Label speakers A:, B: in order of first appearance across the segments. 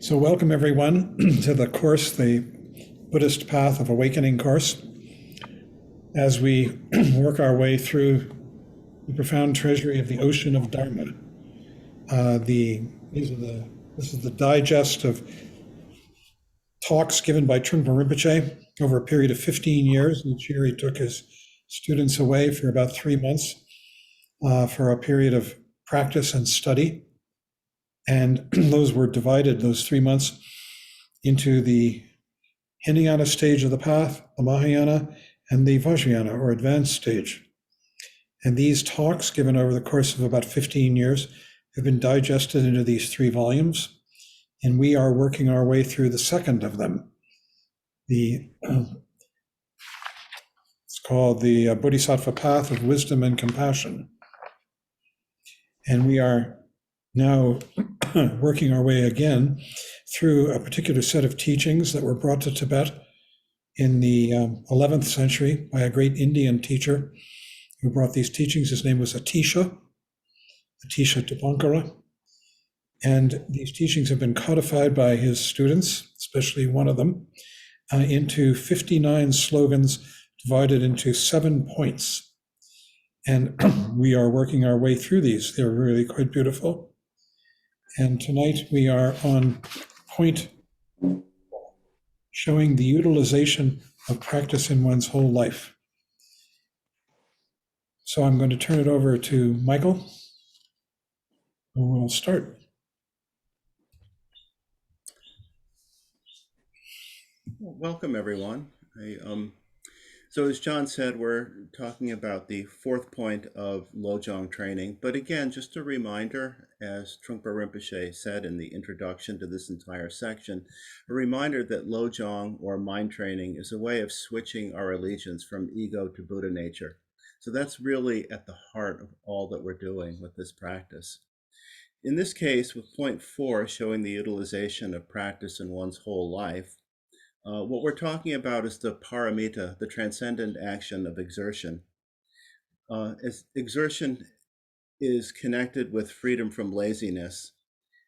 A: So welcome everyone to the course, the Buddhist Path of Awakening course, as we work our way through the profound treasury of the ocean of Dharma. This is the digest of talks given by Trungpa Rinpoche over a period of 15 years. Each year he took his students away for about 3 months for a period of practice and study. And those were divided, those 3 months, into the Hinayana stage of the path, the Mahayana, and the Vajrayana, or advanced stage. And these talks, given over the course of about 15 years, have been digested into these 3 volumes. And we are working our way through the second of them. It's called the Bodhisattva Path of Wisdom and Compassion. And we are now working our way again through a particular set of teachings that were brought to Tibet in the 11th century by a great Indian teacher who brought these teachings. His name was Atisha Dipankara. And these teachings have been codified by his students, especially one of them, into 59 slogans divided into 7 points. And we are working our way through these. They're really quite beautiful. And tonight we are on point showing the utilization of practice in one's whole life. So I'm going to turn it over to Michael, who will start.
B: Well, welcome, everyone. So as John said, we're talking about the 4th point of Lojong training. But again, just a reminder, as Trungpa Rinpoche said in the introduction to this entire section, a reminder that Lojong, or mind training, is a way of switching our allegiance from ego to Buddha nature. So that's really at the heart of all that we're doing with this practice. In this case, with point 4, showing the utilization of practice in one's whole life, what we're talking about is the paramita, the transcendent action of exertion. As exertion is connected with freedom from laziness.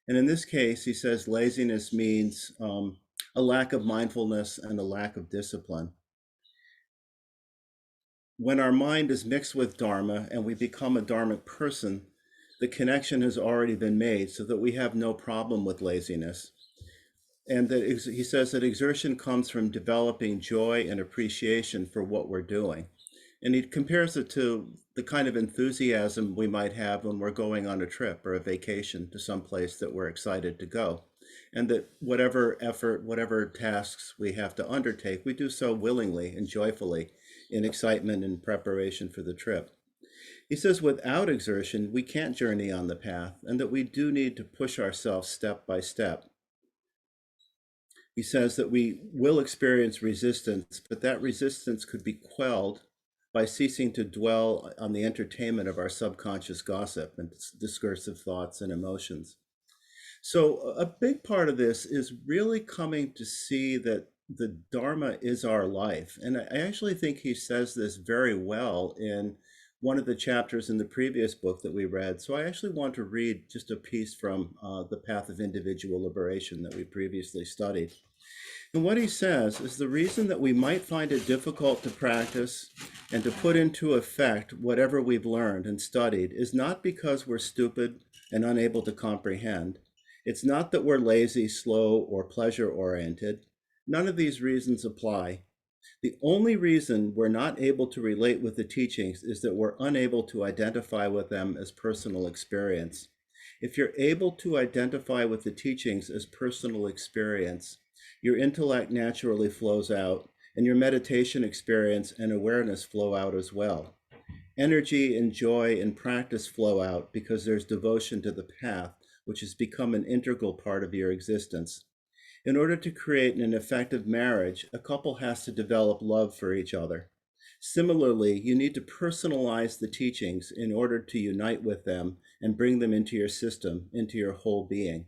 B: And in this case, he says laziness means a lack of mindfulness and a lack of discipline. When our mind is mixed with Dharma and we become a Dharmic person, the connection has already been made so that we have no problem with laziness. And that he says that exertion comes from developing joy and appreciation for what we're doing. And he compares it to the kind of enthusiasm we might have when we're going on a trip or a vacation to some place that we're excited to go. And that whatever effort, whatever tasks we have to undertake, we do so willingly and joyfully in excitement and preparation for the trip. He says without exertion, we can't journey on the path, and that we do need to push ourselves step by step. He says that we will experience resistance, but that resistance could be quelled by ceasing to dwell on the entertainment of our subconscious gossip and discursive thoughts and emotions. So a big part of this is really coming to see that the Dharma is our life. And I actually think he says this very well in one of the chapters in the previous book that we read. So I actually want to read just a piece from The Path of Individual Liberation that we previously studied. And what he says is the reason that we might find it difficult to practice and to put into effect whatever we've learned and studied is not because we're stupid and unable to comprehend. It's not that we're lazy, slow, or pleasure-oriented. None of these reasons apply. The only reason we're not able to relate with the teachings is that we're unable to identify with them as personal experience. If you're able to identify with the teachings as personal experience, your intellect naturally flows out, and your meditation experience and awareness flow out as well. Energy and joy and practice flow out because there's devotion to the path, which has become an integral part of your existence. In order to create an effective marriage, a couple has to develop love for each other. Similarly, you need to personalize the teachings in order to unite with them and bring them into your system, into your whole being.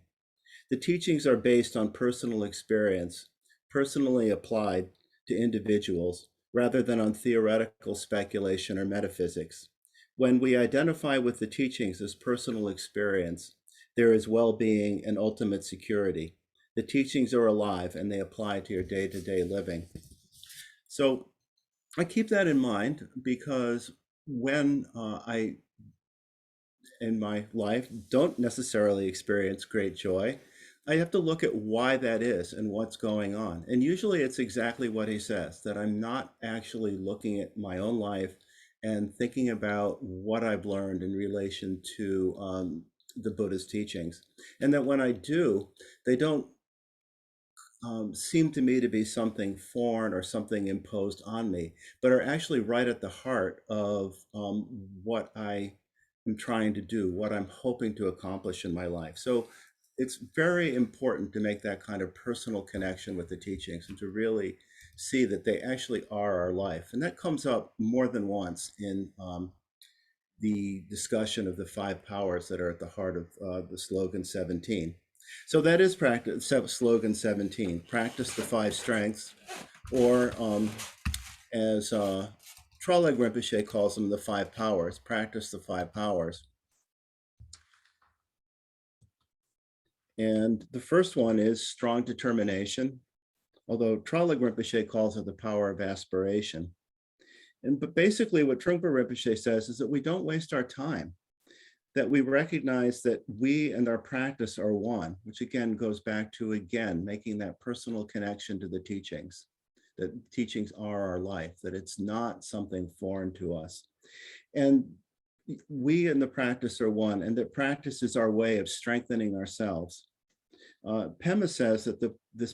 B: The teachings are based on personal experience, personally applied to individuals, rather than on theoretical speculation or metaphysics. When we identify with the teachings as personal experience, there is well-being and ultimate security. The teachings are alive and they apply to your day-to-day living. So I keep that in mind because when I, in my life, don't necessarily experience great joy, I have to look at why that is and what's going on. And usually it's exactly what he says, that I'm not actually looking at my own life and thinking about what I've learned in relation to the Buddhist teachings. And that when I do, they don't seem to me to be something foreign or something imposed on me, but are actually right at the heart of what I am trying to do, what I'm hoping to accomplish in my life. So it's very important to make that kind of personal connection with the teachings and to really see that they actually are our life. And that comes up more than once in the discussion of the five powers that are at the heart of the slogan 17. So that is practice, slogan 17, practice the five strengths, or as Trolleg Rinpoche calls them, the five powers, practice the five powers. And the first one is strong determination, although Trolleg Rinpoche calls it the power of aspiration. But basically what Trungpa Rinpoche says is that we don't waste our time, that we recognize that we and our practice are one, which again goes back to, again, making that personal connection to the teachings, that teachings are our life, that it's not something foreign to us. And we and the practice are one, and that practice is our way of strengthening ourselves. Pema says that this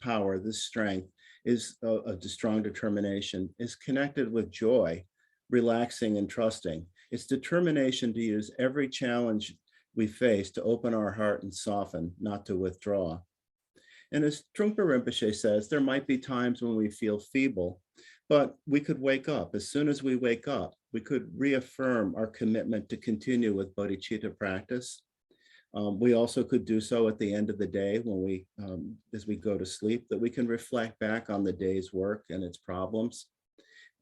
B: power, this strength is of strong determination, is connected with joy, relaxing and trusting. It's determination to use every challenge we face to open our heart and soften, not to withdraw. And as Trungpa Rinpoche says, there might be times when we feel feeble, but we could wake up. As soon as we wake up, we could reaffirm our commitment to continue with bodhicitta practice. We also could do so at the end of the day when we, as we go to sleep, that we can reflect back on the day's work and its problems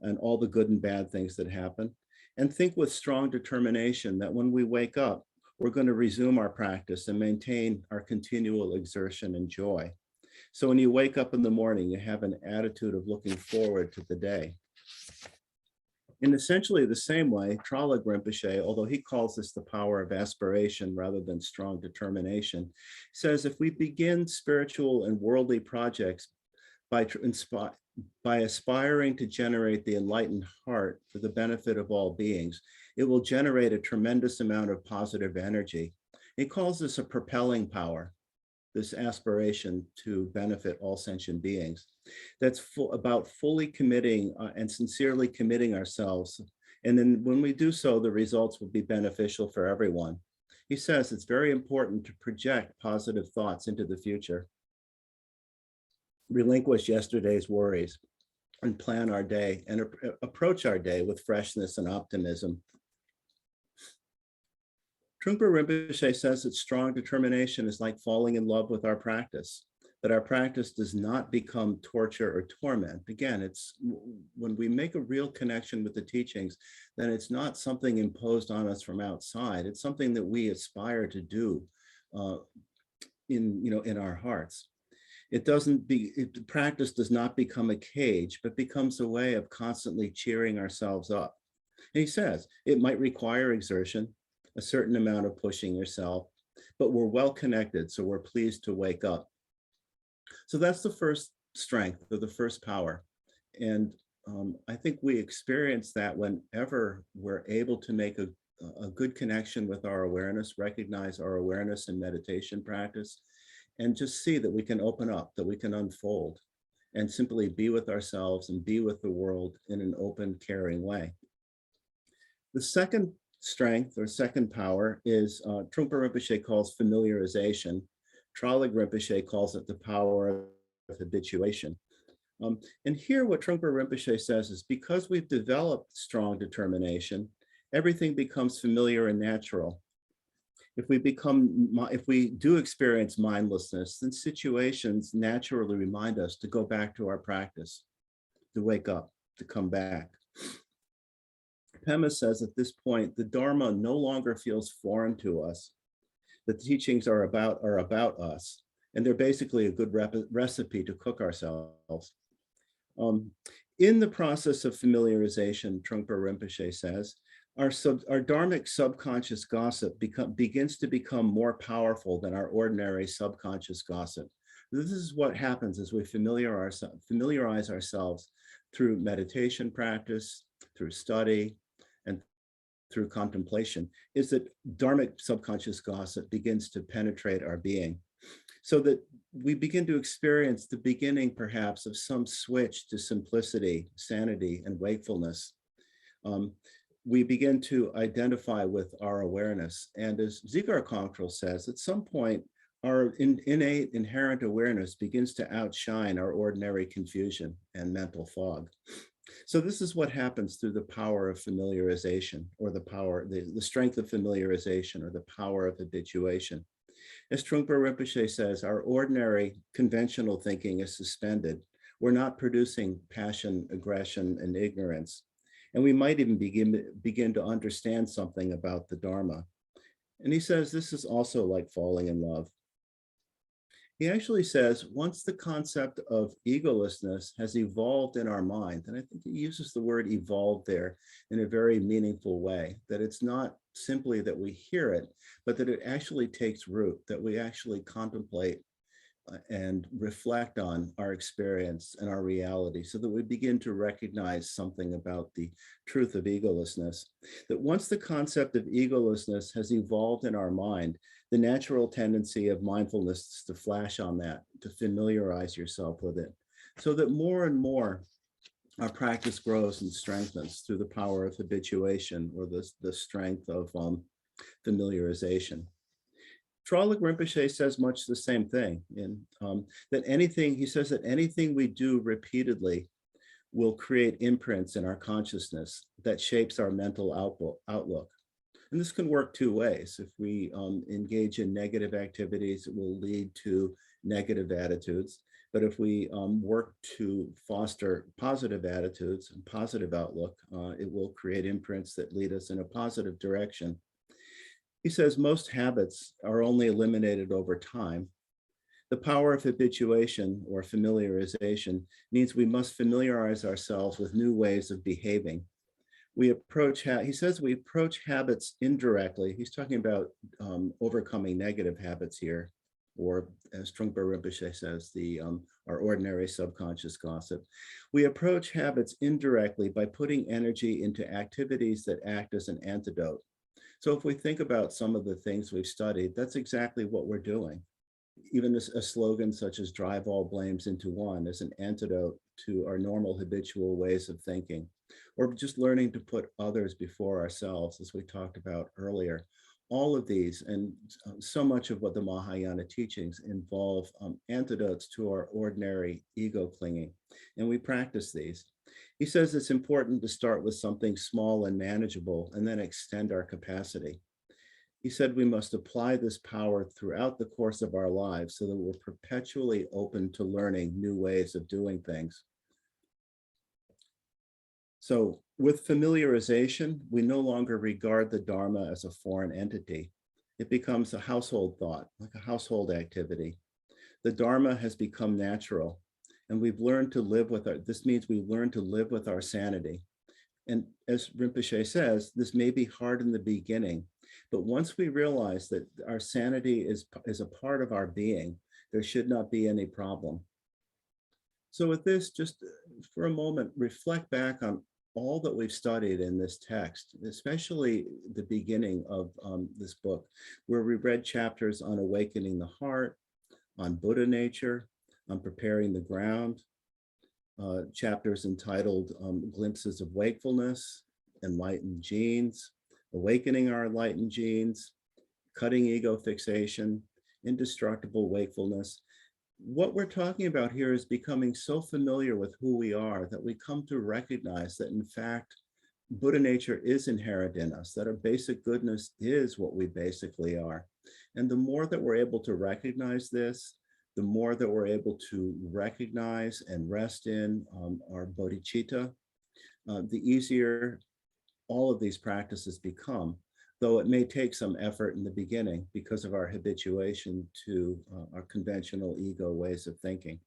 B: and all the good and bad things that happen, and think with strong determination that when we wake up, we're going to resume our practice and maintain our continual exertion and joy. So when you wake up in the morning, you have an attitude of looking forward to the day. In essentially the same way, Trolleg Rinpoche, although he calls this the power of aspiration rather than strong determination, says if we begin spiritual and worldly projects by aspiring to generate the enlightened heart for the benefit of all beings, it will generate a tremendous amount of positive energy. He calls this a propelling power, this aspiration to benefit all sentient beings. That's about fully committing and sincerely committing ourselves. And then when we do so, the results will be beneficial for everyone. He says it's very important to project positive thoughts into the future, relinquish yesterday's worries, and plan our day and approach our day with freshness and optimism. Trungpa Rinpoche says that strong determination is like falling in love with our practice, that our practice does not become torture or torment. Again, it's when we make a real connection with the teachings, then it's not something imposed on us from outside. It's something that we aspire to do in our hearts. Practice does not become a cage, but becomes a way of constantly cheering ourselves up. And he says it might require exertion, a certain amount of pushing yourself, but we're well connected, so we're pleased to wake up. So that's the first strength, or the first power. And I think we experience that whenever we're able to make a good connection with our awareness, recognize our awareness in meditation practice, and just see that we can open up, that we can unfold, and simply be with ourselves and be with the world in an open, caring way. The second strength or second power is Trungpa Rinpoche calls familiarization. Trolleg Rinpoche calls it the power of habituation. And here what Trungpa Rinpoche says is because we've developed strong determination, everything becomes familiar and natural. If we do experience mindlessness, then situations naturally remind us to go back to our practice, to wake up, to come back. Pema says at this point, the Dharma no longer feels foreign to us. The teachings are about us, and they're basically a good recipe to cook ourselves. Um, in the process of familiarization, Trungpa Rinpoche says, our dharmic subconscious gossip begins to become more powerful than our ordinary subconscious gossip. This is what happens as we familiarize ourselves through meditation practice, through study, and through contemplation, is that dharmic subconscious gossip begins to penetrate our being, so that we begin to experience the beginning, perhaps, of some switch to simplicity, sanity, and wakefulness. We begin to identify with our awareness. And as Dzigar Contral says, at some point, our innate inherent awareness begins to outshine our ordinary confusion and mental fog. So this is what happens through the power of familiarization, or the strength of familiarization, or the power of habituation. As Trungpa Rinpoche says, our ordinary conventional thinking is suspended. We're not producing passion, aggression, and ignorance. And we might even begin to understand something about the Dharma. And he says this is also like falling in love. He actually says once the concept of egolessness has evolved in our mind, and I think he uses the word evolved there in a very meaningful way, that it's not simply that we hear it, but that it actually takes root, that we actually contemplate and reflect on our experience and our reality, so that we begin to recognize something about the truth of egolessness. That once the concept of egolessness has evolved in our mind, the natural tendency of mindfulness is to flash on that, to familiarize yourself with it, so that more and more our practice grows and strengthens through the power of habituation, or the strength of familiarization. Tralik Rinpoche says much the same thing, he says that anything we do repeatedly will create imprints in our consciousness that shapes our mental outlook. And this can work two ways. If we engage in negative activities, it will lead to negative attitudes. But if we work to foster positive attitudes and positive outlook, it will create imprints that lead us in a positive direction. He says most habits are only eliminated over time. The power of habituation, or familiarization, means we must familiarize ourselves with new ways of behaving. He says we approach habits indirectly. He's talking about overcoming negative habits here, or as Trungpa Rinpoche says, our ordinary subconscious gossip. We approach habits indirectly by putting energy into activities that act as an antidote. So if we think about some of the things we've studied, that's exactly what we're doing. Even a slogan such as drive all blames into one is an antidote to our normal habitual ways of thinking, or just learning to put others before ourselves, as we talked about earlier. All of these, and so much of what the Mahayana teachings involve, antidotes to our ordinary ego clinging, and we practice these. He says it's important to start with something small and manageable and then extend our capacity. He said we must apply this power throughout the course of our lives so that we're perpetually open to learning new ways of doing things. So with familiarization, we no longer regard the Dharma as a foreign entity. It becomes a household thought, like a household activity. The Dharma has become natural, and we've learned to live with this means we learn to live with our sanity. And as Rinpoche says, this may be hard in the beginning, but once we realize that our sanity is a part of our being, there should not be any problem. So with this, just for a moment, reflect back on all that we've studied in this text, especially the beginning of this book, where we read chapters on awakening the heart, on Buddha nature, on preparing the ground, chapters entitled Glimpses of Wakefulness, Enlightened Genes, Awakening Our Enlightened Genes, Cutting Ego Fixation, Indestructible Wakefulness. What we're talking about here is becoming so familiar with who we are that we come to recognize that, in fact, Buddha nature is inherent in us, that our basic goodness is what we basically are. And the more that we're able to recognize this, the more that we're able to recognize and rest in our bodhicitta, the easier all of these practices become. though it may take some effort in the beginning because of our habituation to our conventional ego ways of thinking.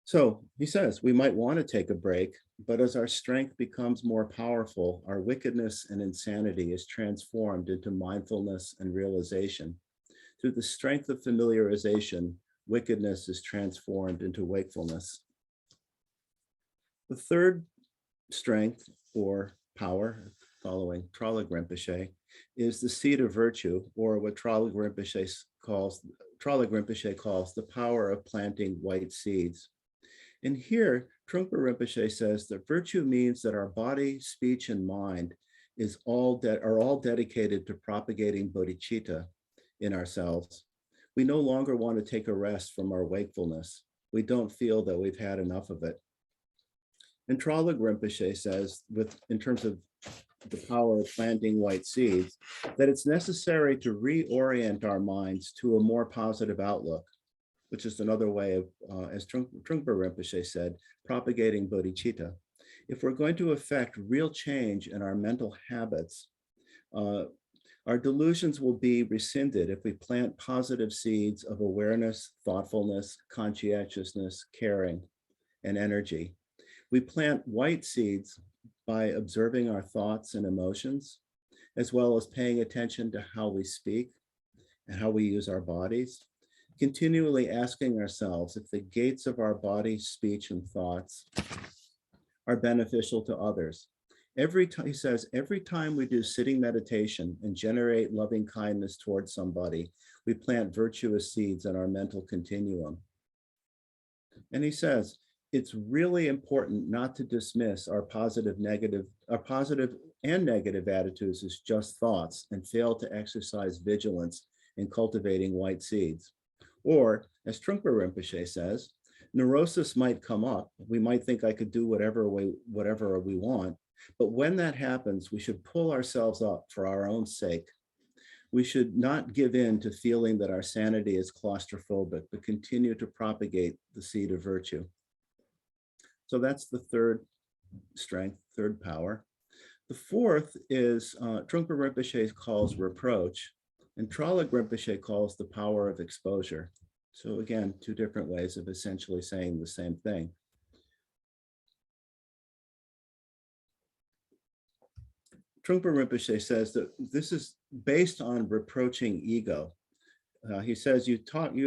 B: So he says we might want to take a break, but as our strength becomes more powerful, our wickedness and insanity is transformed into mindfulness and realization. Through the strength of familiarization, wickedness is transformed into wakefulness. The third strength or power, following Tralug Rinpoche, is the seed of virtue, or what Tralug Rinpoche calls the power of planting white seeds. And here, Trungpa Rinpoche says that virtue means that our body, speech, and mind are all dedicated to propagating bodhicitta in ourselves. We no longer want to take a rest from our wakefulness. We don't feel that we've had enough of it. And Tralug Rinpoche says, in terms of the power of planting white seeds, that it's necessary to reorient our minds to a more positive outlook, which is another way of, as Trungpa Rinpoche said, propagating bodhicitta. If we're going to affect real change in our mental habits, our delusions will be rescinded if we plant positive seeds of awareness, thoughtfulness, conscientiousness, caring, and energy. We plant white seeds by observing our thoughts and emotions, as well as paying attention to how we speak and how we use our bodies, continually asking ourselves if the gates of our body, speech, and thoughts are beneficial to others. He says, every time we do sitting meditation and generate loving kindness towards somebody, we plant virtuous seeds in our mental continuum. And he says, it's really important not to dismiss our positive and negative attitudes as just thoughts and fail to exercise vigilance in cultivating white seeds. Or, as Trungpa Rinpoche says, neurosis might come up. We might think I could do whatever we want. But when that happens, we should pull ourselves up for our own sake. We should not give in to feeling that our sanity is claustrophobic, but continue to propagate the seed of virtue. So that's the third strength, third power. The fourth is Trungpa Rinpoche calls reproach, and Tralug Rinpoche calls the power of exposure. So again, two different ways of essentially saying the same thing. Trungpa Rinpoche says that this is based on reproaching ego. He says you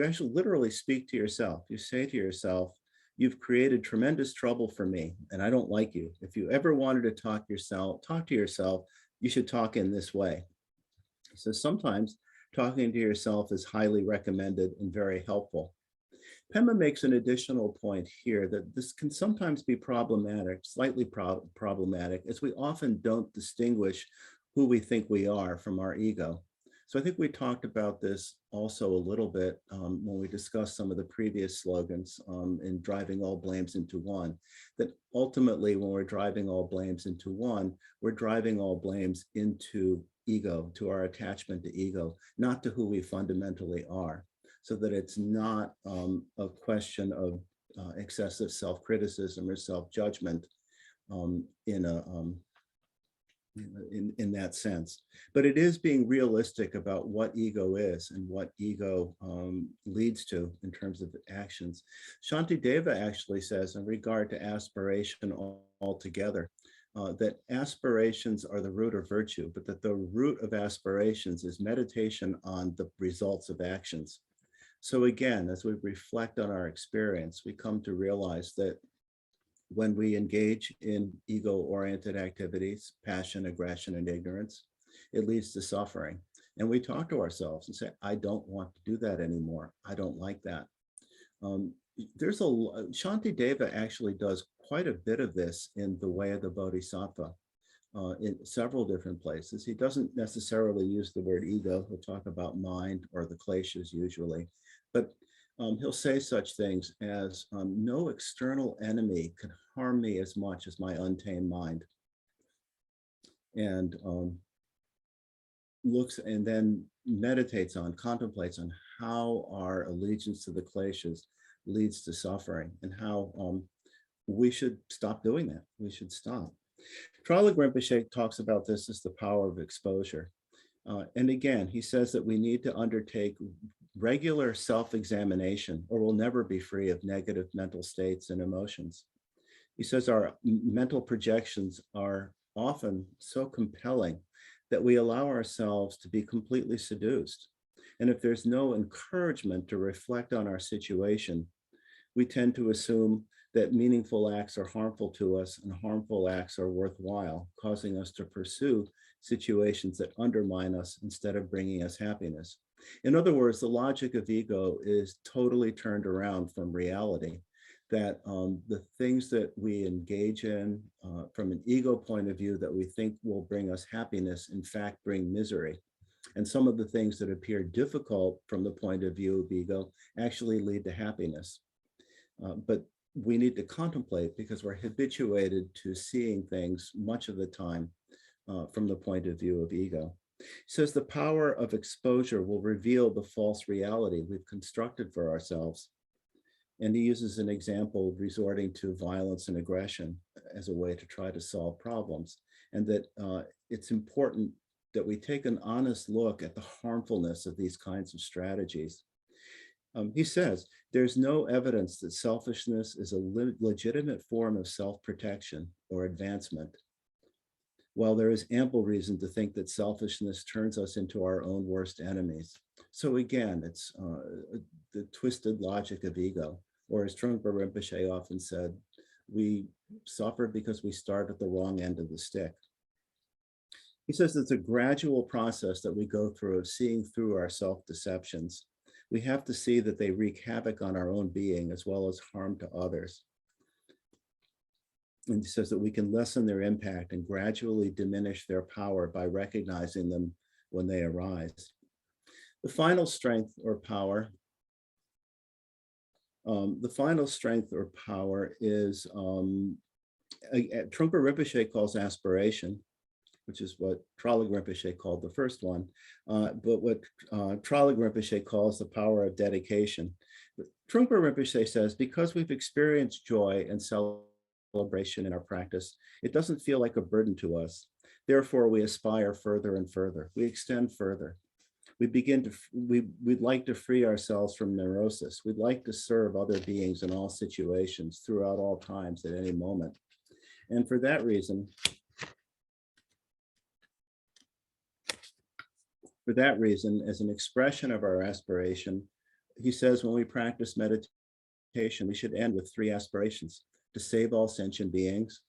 B: actually literally speak to yourself. You say to yourself, you've created tremendous trouble for me, and I don't like you. If you ever wanted to talk to yourself, you should talk in this way. So sometimes talking to yourself is highly recommended and very helpful. Pema makes an additional point here that this can sometimes be problematic, slightly problematic, as we often don't distinguish who we think we are from our ego. So I think we talked about this also a little bit when we discussed some of the previous slogans in driving all blames into one, that ultimately when we're driving all blames into one, we're driving all blames into ego, to our attachment to ego, not to who we fundamentally are. So that it's not a question of excessive self-criticism or self-judgment in that sense. But it is being realistic about what ego is and what ego leads to in terms of actions. Shantideva actually says in regard to aspiration altogether, that aspirations are the root of virtue, but that the root of aspirations is meditation on the results of actions. So again, as we reflect on our experience, we come to realize that when we engage in ego-oriented activities, passion, aggression, and ignorance, it leads to suffering. And we talk to ourselves and say, I don't want to do that anymore. I don't like that. Shantideva actually does quite a bit of this in The Way of the Bodhisattva in several different places. He doesn't necessarily use the word ego. He'll talk about mind or the kleshas usually, but he'll say such things as no external enemy can harm me as much as my untamed mind. And looks and then contemplates on how our allegiance to the kleshas leads to suffering and how we should stop doing that. We should stop. Tralug Rinpoche talks about this as the power of exposure. And again, he says that we need to undertake regular self-examination or we'll never be free of negative mental states and emotions. He says our mental projections are often so compelling that we allow ourselves to be completely seduced. And if there's no encouragement to reflect on our situation, we tend to assume that meaningful acts are harmful to us and harmful acts are worthwhile, causing us to pursue situations that undermine us instead of bringing us happiness. In other words, the logic of ego is totally turned around from reality, that the things that we engage in from an ego point of view that we think will bring us happiness, in fact, bring misery. And some of the things that appear difficult from the point of view of ego actually lead to happiness. But we need to contemplate because we're habituated to seeing things much of the time from the point of view of ego. He says the power of exposure will reveal the false reality we've constructed for ourselves. And he uses an example of resorting to violence and aggression as a way to try to solve problems. And that it's important that we take an honest look at the harmfulness of these kinds of strategies. He says, there's no evidence that selfishness is a legitimate form of self-protection or advancement, while there is ample reason to think that selfishness turns us into our own worst enemies. So again, it's the twisted logic of ego, or as Trungpa Rinpoche often said, we suffer because we start at the wrong end of the stick. He says it's a gradual process that we go through of seeing through our self-deceptions. We have to see that they wreak havoc on our own being as well as harm to others. And he says that we can lessen their impact and gradually diminish their power by recognizing them when they arise. The final strength or power is Trungpa Rinpoche calls aspiration, which is what Tralug Rinpoche called the first one, but what Tralug Rinpoche calls the power of dedication. Trungpa Rinpoche says, because we've experienced joy and celebration in our practice, it doesn't feel like a burden to us. Therefore, we aspire further and further. We extend further. We'd like to free ourselves from neurosis. We'd like to serve other beings in all situations, throughout all times, at any moment. And for that reason, as an expression of our aspiration, he says when we practice meditation, we should end with 3 aspirations: to save all sentient beings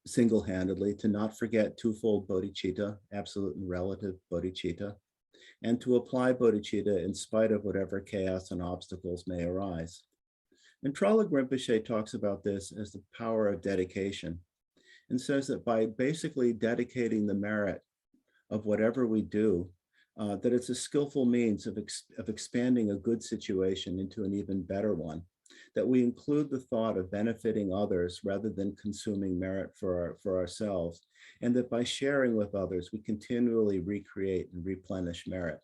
B: single-handedly, to not forget twofold bodhicitta, absolute and relative bodhicitta, and to apply bodhicitta in spite of whatever chaos and obstacles may arise. And Tralug Rinpoche talks about this as the power of dedication, and says that by basically dedicating the merit of whatever we do, that it's a skillful means of expanding a good situation into an even better one, that we include the thought of benefiting others rather than consuming merit for ourselves, and that by sharing with others, we continually recreate and replenish merit.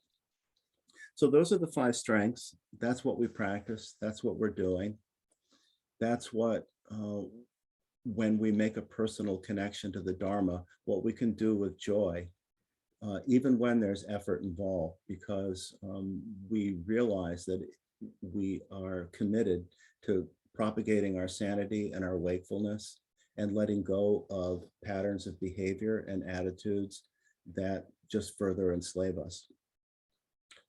B: So those are the 5 strengths. That's what we practice. That's what we're doing. That's what, when we make a personal connection to the Dharma, what we can do with joy, even when there's effort involved, because we realize that we are committed to propagating our sanity and our wakefulness and letting go of patterns of behavior and attitudes that just further enslave us.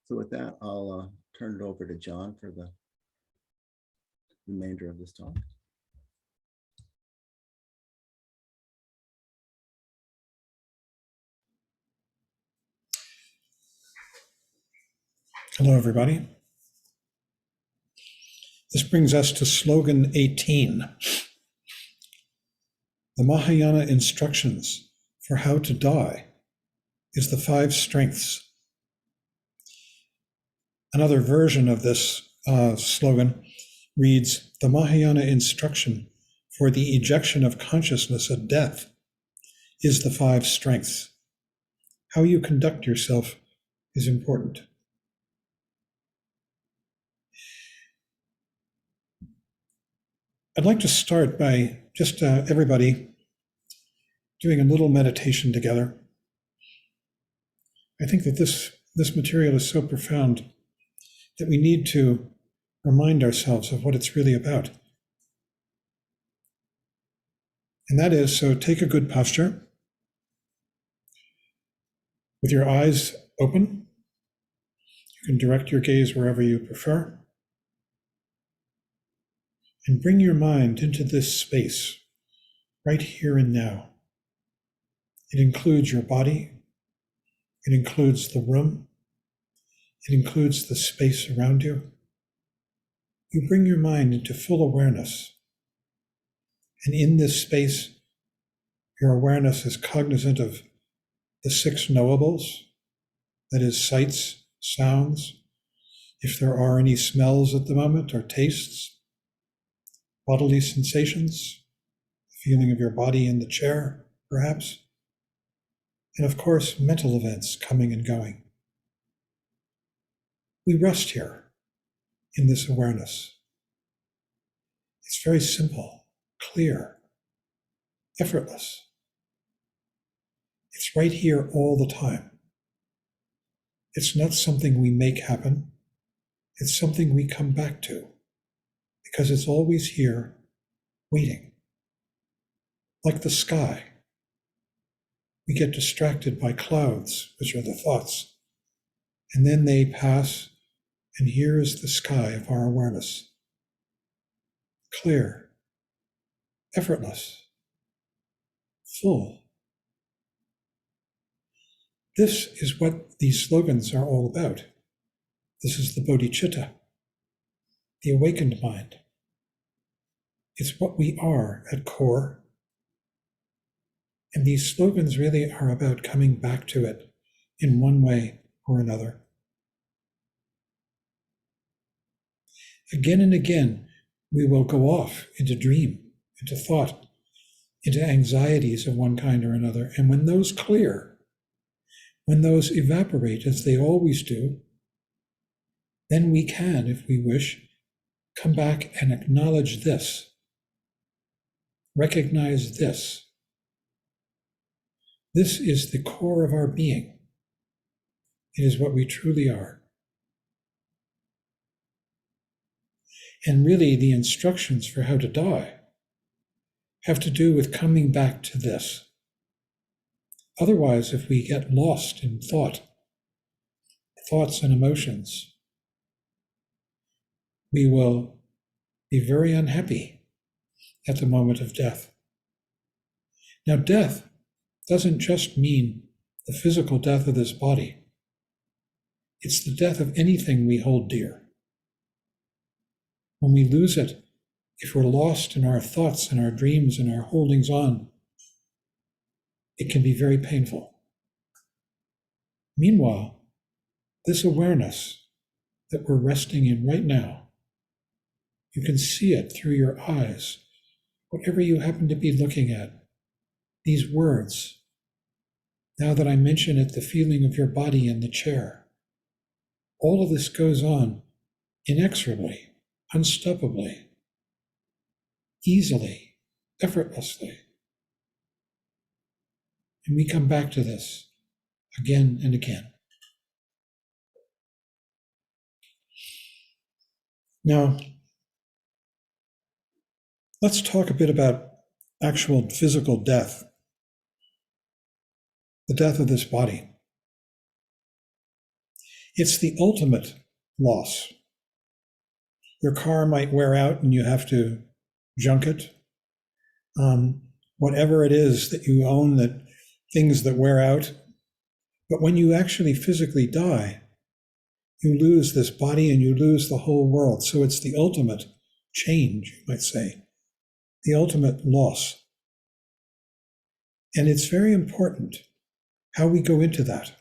B: So with that, I'll turn it over to John for the remainder of this talk.
A: Hello, everybody. This brings us to slogan 18. The Mahayana instructions for how to die is the 5 strengths. Another version of this slogan reads, the Mahayana instruction for the ejection of consciousness at death is the 5 strengths. How you conduct yourself is important. I'd like to start by just everybody doing a little meditation together. I think that this material is so profound that we need to remind ourselves of what it's really about. And that is, so take a good posture with your eyes open. You can direct your gaze wherever you prefer. And bring your mind into this space, right here and now. It includes your body. It includes the room. It includes the space around you. You bring your mind into full awareness. And in this space, your awareness is cognizant of the six knowables, that is, sights, sounds, if there are any smells at the moment, or tastes, bodily sensations, the feeling of your body in the chair, perhaps, and of course, mental events coming and going. We rest here in this awareness. It's very simple, clear, effortless. It's right here all the time. It's not something we make happen. It's something we come back to because it's always here waiting. Like the sky. We get distracted by clouds, which are the thoughts, and then they pass, and here is the sky of our awareness. Clear, effortless, full. This is what these slogans are all about. This is the bodhicitta, the awakened mind. It's what we are at core. And these slogans really are about coming back to it in one way or another. Again and again, we will go off into dream, into thought, into anxieties of one kind or another. And when those clear, when those evaporate, as they always do, then we can, if we wish, come back and acknowledge this, recognize this. This is the core of our being. It is what we truly are. And really, the instructions for how to die have to do with coming back to this. Otherwise, if we get lost in thoughts and emotions, we will be very unhappy at the moment of death. Now, death doesn't just mean the physical death of this body. It's the death of anything we hold dear. When we lose it, if we're lost in our thoughts and our dreams and our holdings on, it can be very painful. Meanwhile, this awareness that we're resting in right now, you can see it through your eyes, whatever you happen to be looking at. These words, now that I mention it, the feeling of your body in the chair, all of this goes on inexorably, unstoppably, easily, effortlessly. And we come back to this again and again. Now, let's talk a bit about actual physical death, the death of this body. It's the ultimate loss. Your car might wear out and you have to junk it. Whatever it is that you own, that things that wear out. But when you actually physically die, you lose this body and you lose the whole world. So it's the ultimate change, you might say, the ultimate loss. And it's very important how we go into that,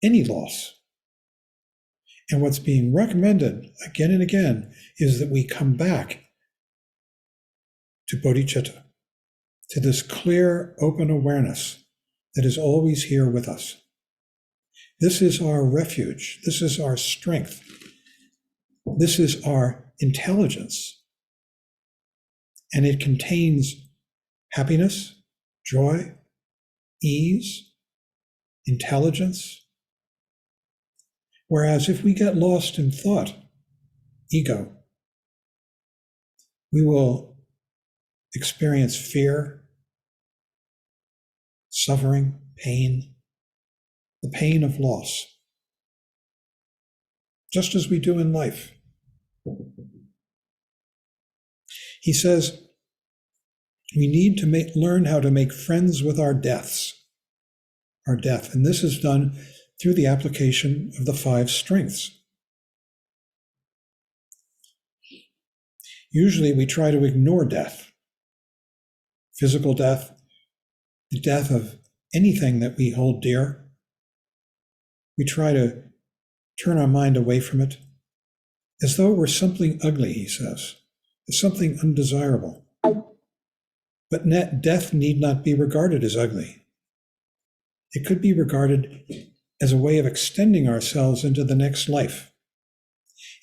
A: any loss. And what's being recommended again and again is that we come back to bodhicitta, to this clear, open awareness that is always here with us. This is our refuge. This is our strength. This is our intelligence. and it contains happiness, joy, ease, intelligence. Whereas if we get lost in thought, ego, we will experience fear, suffering, pain, the pain of loss, just as we do in life. He says, we need to learn how to make friends with our death. And this is done through the application of the 5 strengths. Usually we try to ignore death, physical death, the death of anything that we hold dear. We try to turn our mind away from it, as though it were something ugly, he says, as something undesirable. But death need not be regarded as ugly. It could be regarded as a way of extending ourselves into the next life.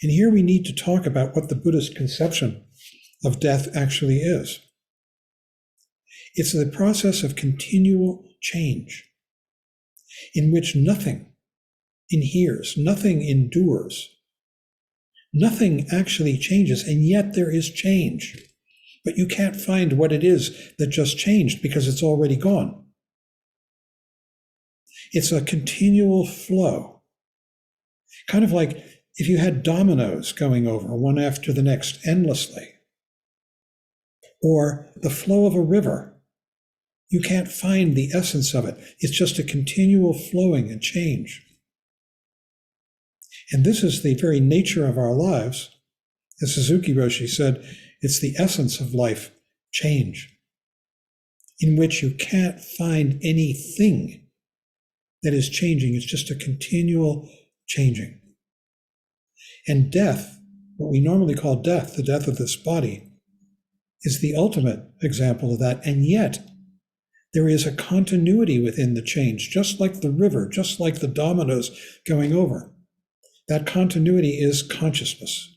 A: And here we need to talk about what the Buddhist conception of death actually is. It's the process of continual change, in which nothing inheres, nothing endures, nothing actually changes, and yet there is change. But you can't find what it is that just changed because it's already gone. It's a continual flow, kind of like if you had dominoes going over one after the next endlessly, or the flow of a river. You can't find the essence of it. It's just a continual flowing and change. And this is the very nature of our lives. As Suzuki Roshi said, it's the essence of life, change, in which you can't find anything that is changing. It's just a continual changing. And death, what we normally call death, the death of this body, is the ultimate example of that. And yet, there is a continuity within the change, just like the river, just like the dominoes going over. That continuity is consciousness.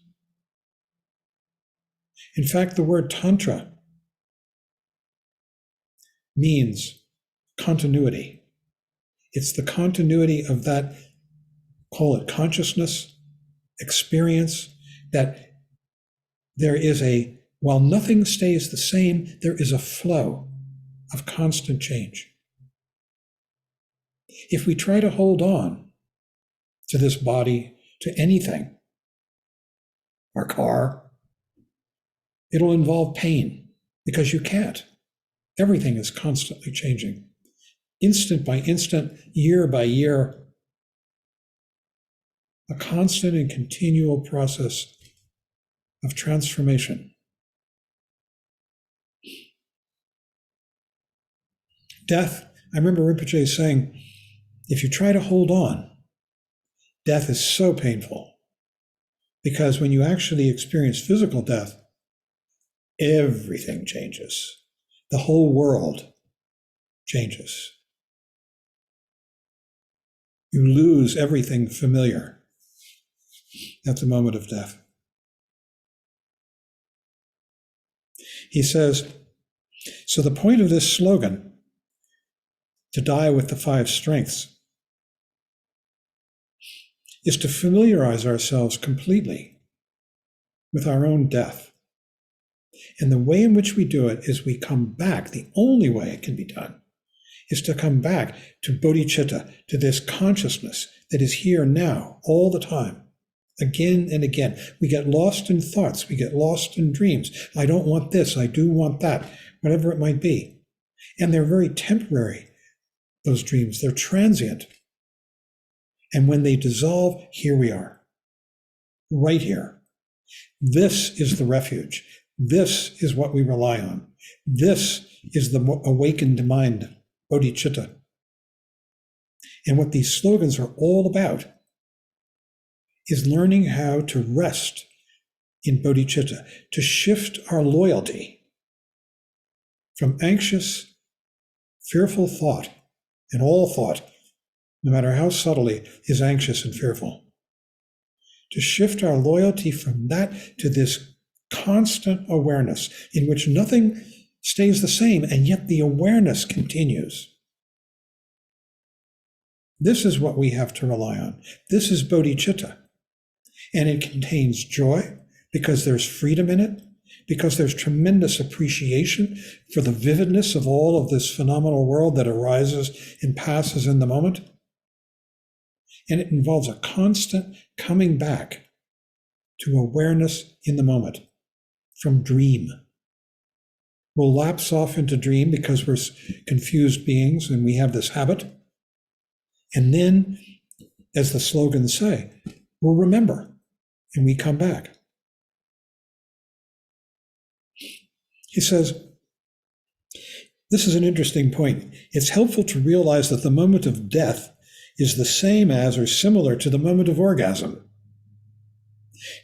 A: In fact, the word tantra means continuity. It's the continuity of that, call it consciousness, experience, that there is while nothing stays the same, there is a flow of constant change. If we try to hold on to this body, to anything, our car, it'll involve pain because you can't. Everything is constantly changing. Instant by instant, year by year, a constant and continual process of transformation. Death, I remember Rinpoche saying, if you try to hold on, death is so painful, because when you actually experience physical death, everything changes. The whole world changes. You lose everything familiar at the moment of death. He says, so the point of this slogan, to die with the 5 strengths, is to familiarize ourselves completely with our own death. And the way in which we do it is we come back. The only way it can be done is to come back to bodhicitta, to this consciousness that is here now, all the time, again and again. We get lost in thoughts. We get lost in dreams. I don't want this. I do want that, whatever it might be. And they're very temporary, those dreams. They're transient. And when they dissolve, here we are, right here. This is the refuge. This is what we rely on. This is the awakened mind, bodhicitta. And what these slogans are all about is learning how to rest in bodhicitta, to shift our loyalty from anxious, fearful thought, and all thought, no matter how subtly, is anxious and fearful. To shift our loyalty from that to this constant awareness in which nothing stays the same, and yet the awareness continues. This is what we have to rely on. This is bodhicitta. And it contains joy because there's freedom in it, because there's tremendous appreciation for the vividness of all of this phenomenal world that arises and passes in the moment. And it involves a constant coming back to awareness in the moment from dream. We'll lapse off into dream because we're confused beings and we have this habit. And then, as the slogans say, we'll remember and we come back. He says, this is an interesting point. It's helpful to realize that the moment of death is the same as or similar to the moment of orgasm.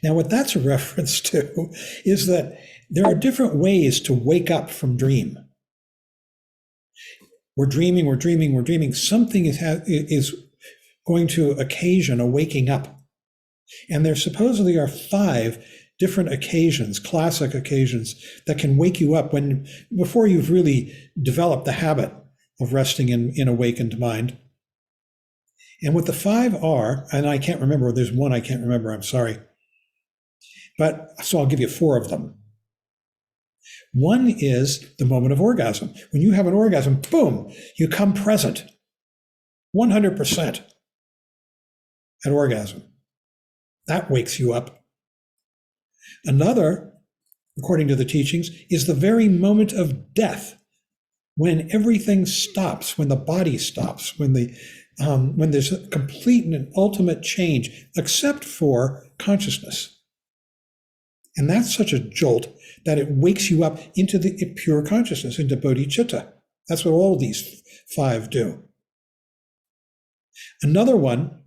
A: Now, what that's a reference to is that there are different ways to wake up from dream. We're dreaming, we're dreaming, we're dreaming. Something is going to occasion a waking up. And there supposedly are 5 different occasions, classic occasions, that can wake you up before you've really developed the habit of resting in awakened mind. And what the 5 are, and I can't remember, there's one I can't remember, I'm sorry. But so I'll give you 4 of them. One is the moment of orgasm. When you have an orgasm, boom, you come present, 100% at orgasm. That wakes you up. Another, according to the teachings, is the very moment of death, when everything stops, when the body stops, when there's a complete and ultimate change, except for consciousness. And that's such a jolt that it wakes you up into the pure consciousness, into bodhicitta. That's what all these 5 do. Another one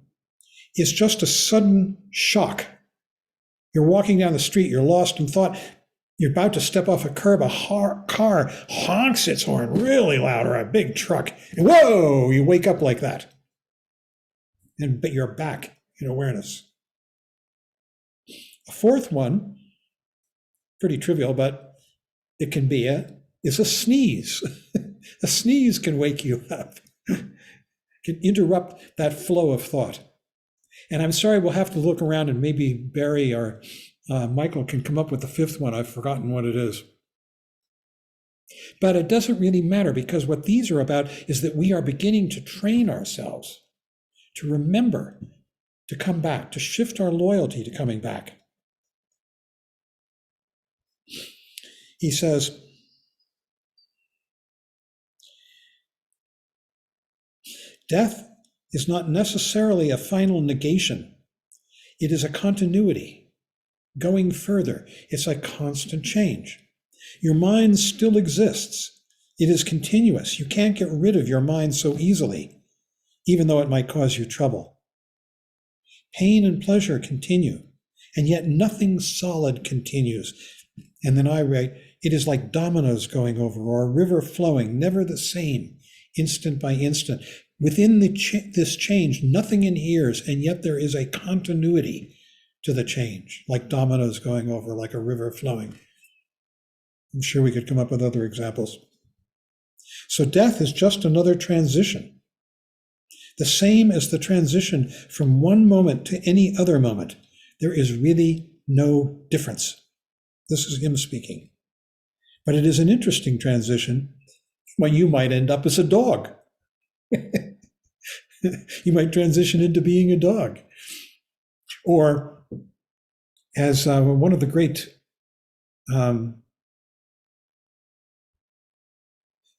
A: is just a sudden shock. You're walking down the street, you're lost in thought, you're about to step off a curb, a car honks its horn really loud, or a big truck, and whoa, you wake up like that. But you're back in awareness. A 4th one, pretty trivial, but it can be is a sneeze. A sneeze can wake you up, can interrupt that flow of thought. And I'm sorry, we'll have to look around and maybe Barry or Michael can come up with the 5th one. I've forgotten what it is. But it doesn't really matter, because what these are about is that we are beginning to train ourselves to remember, to come back, to shift our loyalty to coming back. He says, death is not necessarily a final negation. It is a continuity, going further. It's a constant change. Your mind still exists. It is continuous. You can't get rid of your mind so easily, even though it might cause you trouble. Pain and pleasure continue, and yet nothing solid continues. And then I write, it is like dominoes going over, or a river flowing, never the same, instant by instant. Within this change, nothing adheres, and yet there is a continuity to the change, like dominoes going over, like a river flowing. I'm sure we could come up with other examples. So death is just another transition, the same as the transition from one moment to any other moment. There is really no difference. This is him speaking. But it is an interesting transition. Well, you might end up as a dog. You might transition into being a dog. Or, as one of the great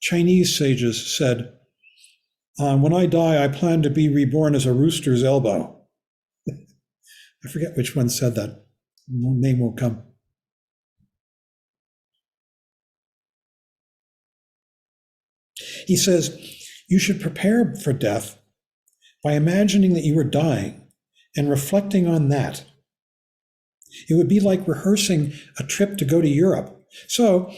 A: Chinese sages said, when I die, I plan to be reborn as a rooster's elbow. I forget which one said that. Name will come. He says, you should prepare for death by imagining that you are dying and reflecting on that. It would be like rehearsing a trip to go to Europe. So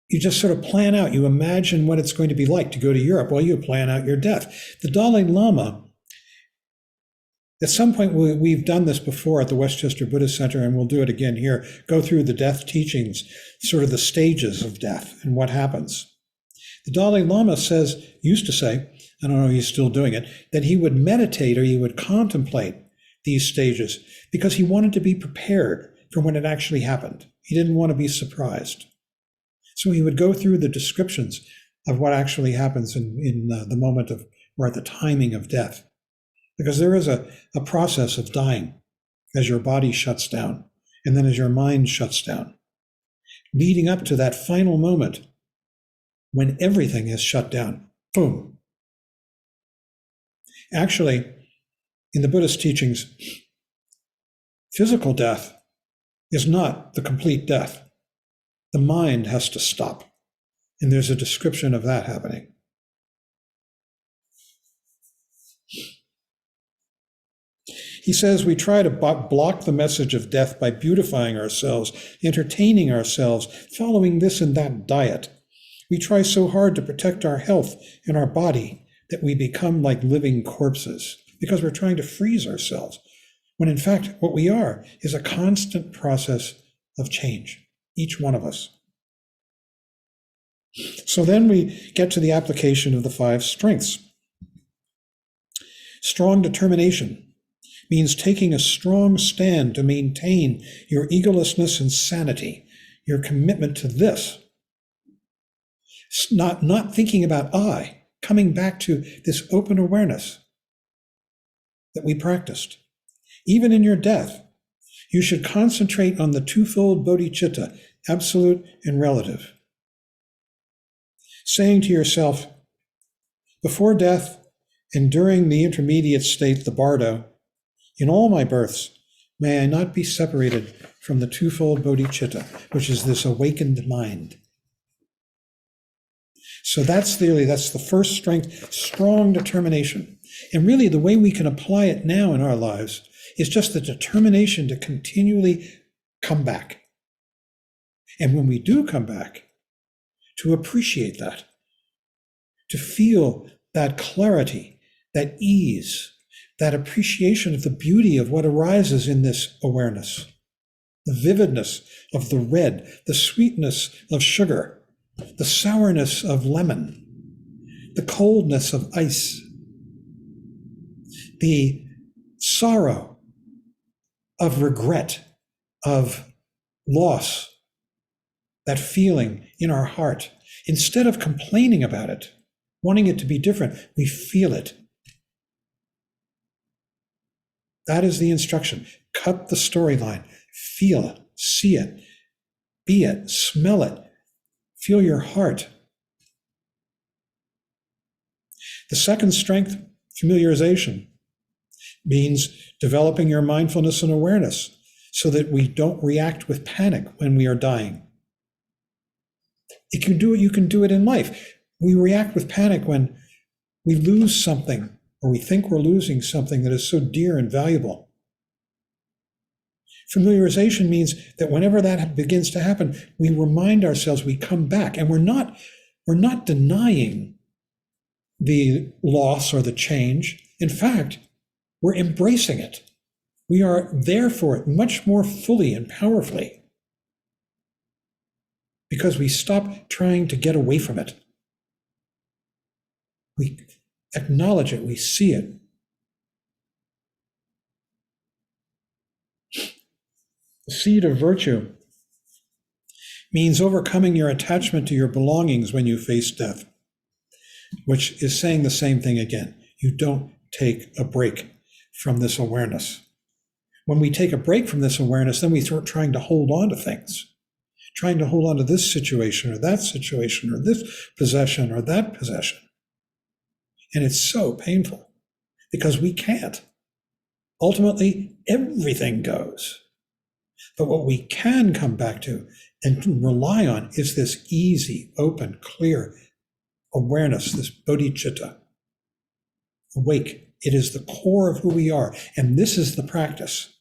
A: you just sort of plan out, you imagine what it's going to be like to go to Europe while you plan out your death. The Dalai Lama, At some point, we've done this before at the Westchester Buddhist Center, and we'll do it again here. Go through the death teachings, sort of the stages of death and what happens. The Dalai Lama used to say, I don't know if he's still doing it, that he would meditate or he would contemplate these stages because he wanted to be prepared for when it actually happened. He didn't want to be surprised. So he would go through the descriptions of what actually happens in the moment of, or at the timing of death. Because there is a process of dying as your body shuts down, and then as your mind shuts down, leading up to that final moment when everything is shut down. Boom. Actually, in the Buddhist teachings, physical death is not the complete death. The mind has to stop. And there's a description of that happening. He says we try to block the message of death by beautifying ourselves, entertaining ourselves, following this and that diet. We try so hard to protect our health and our body that we become like living corpses because we're trying to freeze ourselves, when in fact what we are is a constant process of change, each one of us. So then we get to the application of the 5 strengths. Strong determination means taking a strong stand to maintain your egolessness and sanity, your commitment to this. Not thinking about I, coming back to this open awareness that we practiced. Even in your death, you should concentrate on the twofold bodhicitta, absolute and relative. Saying to yourself, before death and during the intermediate state, the bardo, in all my births, may I not be separated from the twofold bodhicitta, which is this awakened mind. So that's the first strength, strong determination. And really the way we can apply it now in our lives is just the determination to continually come back. And when we do come back, to appreciate that, to feel that clarity, that ease, that appreciation of the beauty of what arises in this awareness, the vividness of the red, the sweetness of sugar, the sourness of lemon, the coldness of ice, the sorrow of regret, of loss, that feeling in our heart. Instead of complaining about it, wanting it to be different, we feel it. That is the instruction. Cut the storyline. Feel it, see it, be it, smell it, feel your heart. The second strength, familiarization, means developing your mindfulness and awareness so that we don't react with panic when we are dying. You can do it in life. We react with panic when we lose something or we think we're losing something that is so dear and valuable. Familiarization means that whenever that begins to happen, we remind ourselves, we come back, and we're not denying the loss or the change. In fact, we're embracing it. We are there for it much more fully and powerfully because we stop trying to get away from it. We acknowledge it, we see it. The seed of virtue means overcoming your attachment to your belongings when you face death, which is saying the same thing again. You don't take a break from this awareness. When we take a break from this awareness, then we start trying to hold on to things, trying to hold on to this situation or this possession or that possession. And it's so painful because we can't. Ultimately, everything goes. But what we can come back to and rely on is this easy, open, clear awareness, this bodhicitta. Awake. It is the core of who we are. And this is the practice.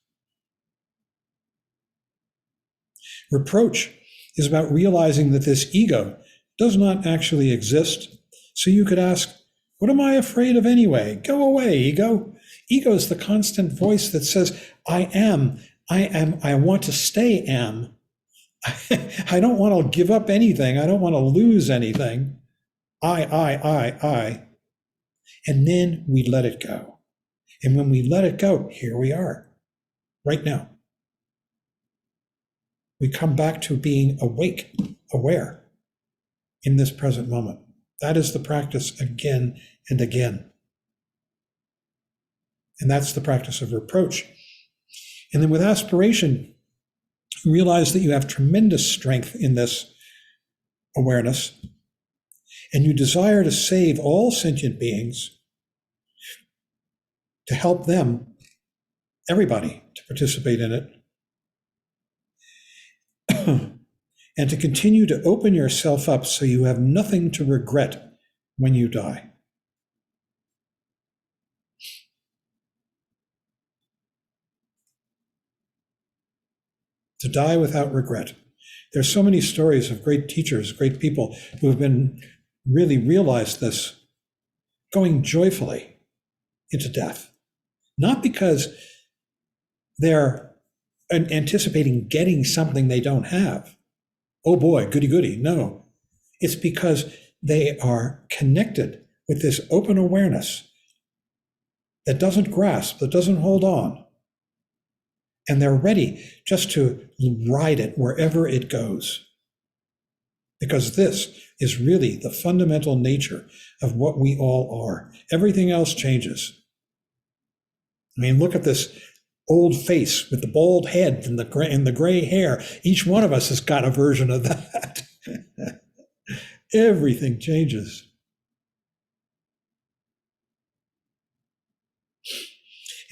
A: Reproach is about realizing that this ego does not actually exist. So you could ask, what am I afraid of anyway? Go away, ego. Ego is the constant voice that says, I am, I want to stay am. I don't want to give up anything. I don't want to lose anything. I. And then we let it go. And when we let it go, here we are, right now. We come back to being awake, aware in this present moment. That is the practice again and again. And that's the practice of reproach. And then with aspiration, you realize that you have tremendous strength in this awareness, and you desire to save all sentient beings, to help them, everybody, to participate in it, and to continue to open yourself up so you have nothing to regret when you die. To die without regret. There's so many stories of great teachers, great people who have been really realized this, going joyfully into death. Not because they're anticipating getting something they don't have. Oh boy, goody goody. No, it's because they are connected with this open awareness that doesn't grasp, that doesn't hold on. And they're ready just to ride it wherever it goes. Because this is really the fundamental nature of what we all are. Everything else changes. I mean, look at this old face with the bald head and the gray hair. Each one of us has got a version of that. Everything changes.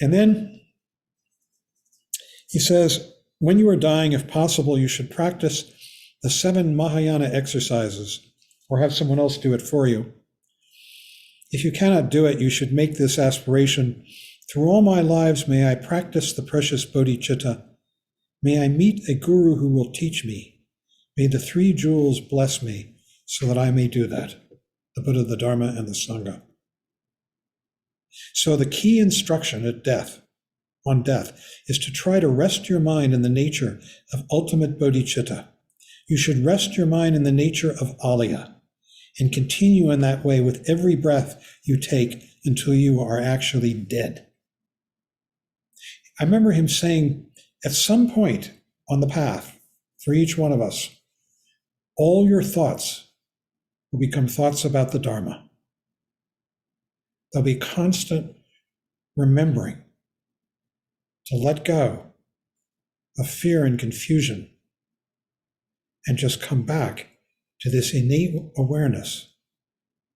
A: And then he says, when you are dying, if possible, you should practice the 7 Mahayana exercises or have someone else do it for you. If you cannot do it, you should make this aspiration. Through all my lives, may I practice the precious bodhicitta. May I meet a guru who will teach me. May the 3 jewels bless me so that I may do that, the Buddha, the Dharma, and the Sangha. So the key instruction at death, on death, is to try to rest your mind in the nature of ultimate bodhicitta. You should rest your mind in the nature of alaya and continue in that way with every breath you take until you are actually dead. I remember him saying, at some point on the path, for each one of us, all your thoughts will become thoughts about the Dharma. There'll be constant remembering to let go of fear and confusion and just come back to this innate awareness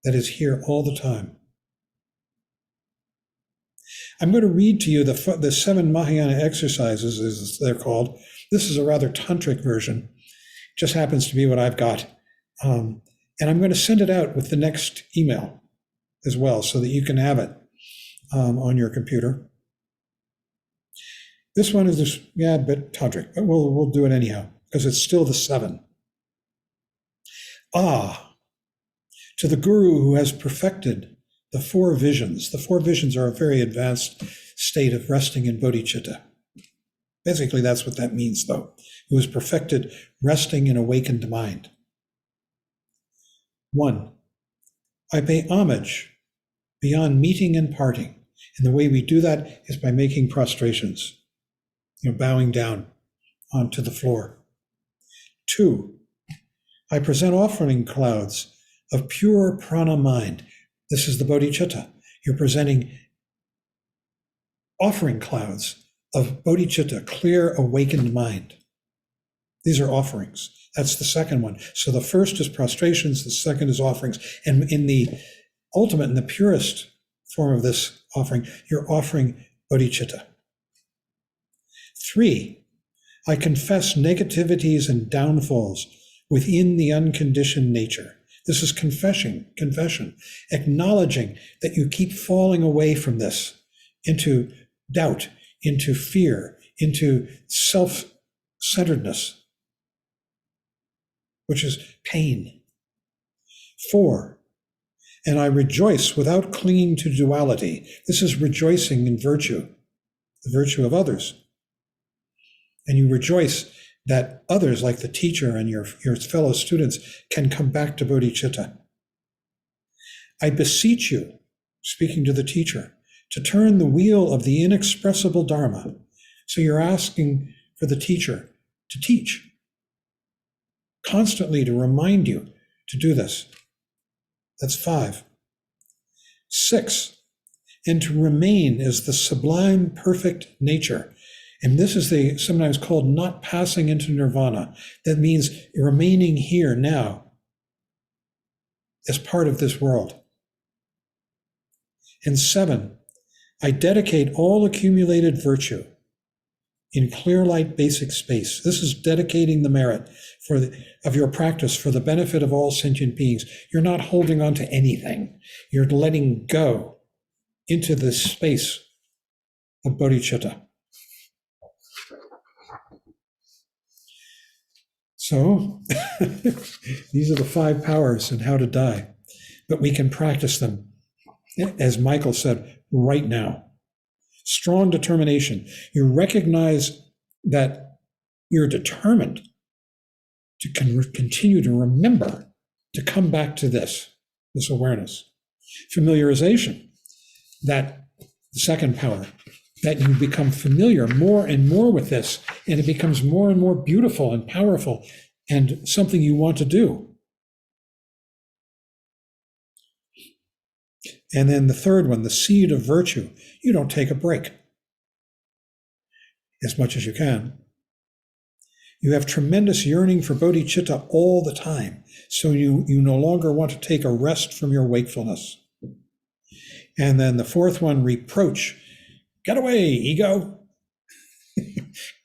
A: that is here all the time. I'm going to read to you the 7 Mahayana exercises, as they're called. This is a rather tantric version. It just happens to be what I've got. And I'm going to send it out with the next email as well so that you can have it on your computer. This one is just, a bit tantric, but we'll do it anyhow because it's still the 7. To the guru who has perfected the 4 visions. The 4 visions are a very advanced state of resting in bodhicitta. Basically, that's what that means, though. Who has perfected resting in awakened mind. 1, I pay homage beyond meeting and parting. And the way we do that is by making prostrations, bowing down onto the floor. 2, I present offering clouds of pure prana mind. This is the bodhicitta. You're presenting offering clouds of bodhicitta, clear, awakened mind. These are offerings. That's the second one. So the first is prostrations, the second is offerings. And in the ultimate, in the purest form of this offering, you're offering bodhicitta. 3, I confess negativities and downfalls within the unconditioned nature. This is confession, acknowledging that you keep falling away from this into doubt, into fear, into self-centeredness, which is pain. 4, And I rejoice without clinging to duality. This is rejoicing in virtue, the virtue of others. And you rejoice that others, like the teacher and your fellow students, can come back to bodhicitta. I beseech you, speaking to the teacher, to turn the wheel of the inexpressible Dharma. So you're asking for the teacher to teach, constantly to remind you to do this. That's 5. 6, and to remain as the sublime perfect nature. And this is sometimes called not passing into nirvana. That means remaining here now as part of this world. And 7, I dedicate all accumulated virtue in clear light basic space. This is dedicating the merit of your practice for the benefit of all sentient beings. You're not holding on to anything. You're letting go into this space of bodhicitta. So these are the 5 powers and how to die. But we can practice them, as Michael said, right now. Strong determination. You recognize that you're determined to continue to remember, to come back to this awareness. Familiarization, that the second power, that you become familiar more and more with this, and it becomes more and more beautiful and powerful and something you want to do. And then the third one, the seed of virtue. You don't take a break as much as you can. You have tremendous yearning for bodhicitta all the time, so you no longer want to take a rest from your wakefulness. And then the fourth one, reproach. Get away, ego.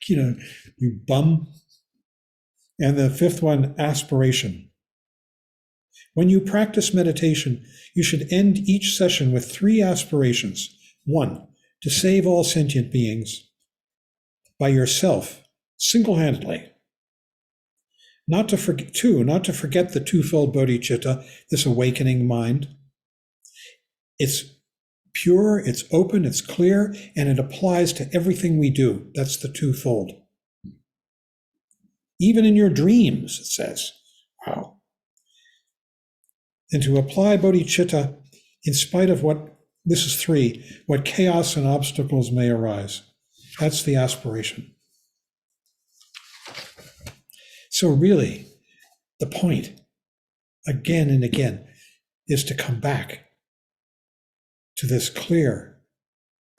A: You bum. And the fifth one, aspiration. When you practice meditation, you should end each session with 3 aspirations. 1, to save all sentient beings by yourself, single-handedly. Not to forget the twofold bodhicitta, this awakening mind. It's pure, it's open, it's clear, and it applies to everything we do. That's the twofold. Even in your dreams, it says. Wow. And to apply bodhicitta in spite of this is 3, what chaos and obstacles may arise. That's the aspiration. So really, the point, again and again, is to come back to this clear,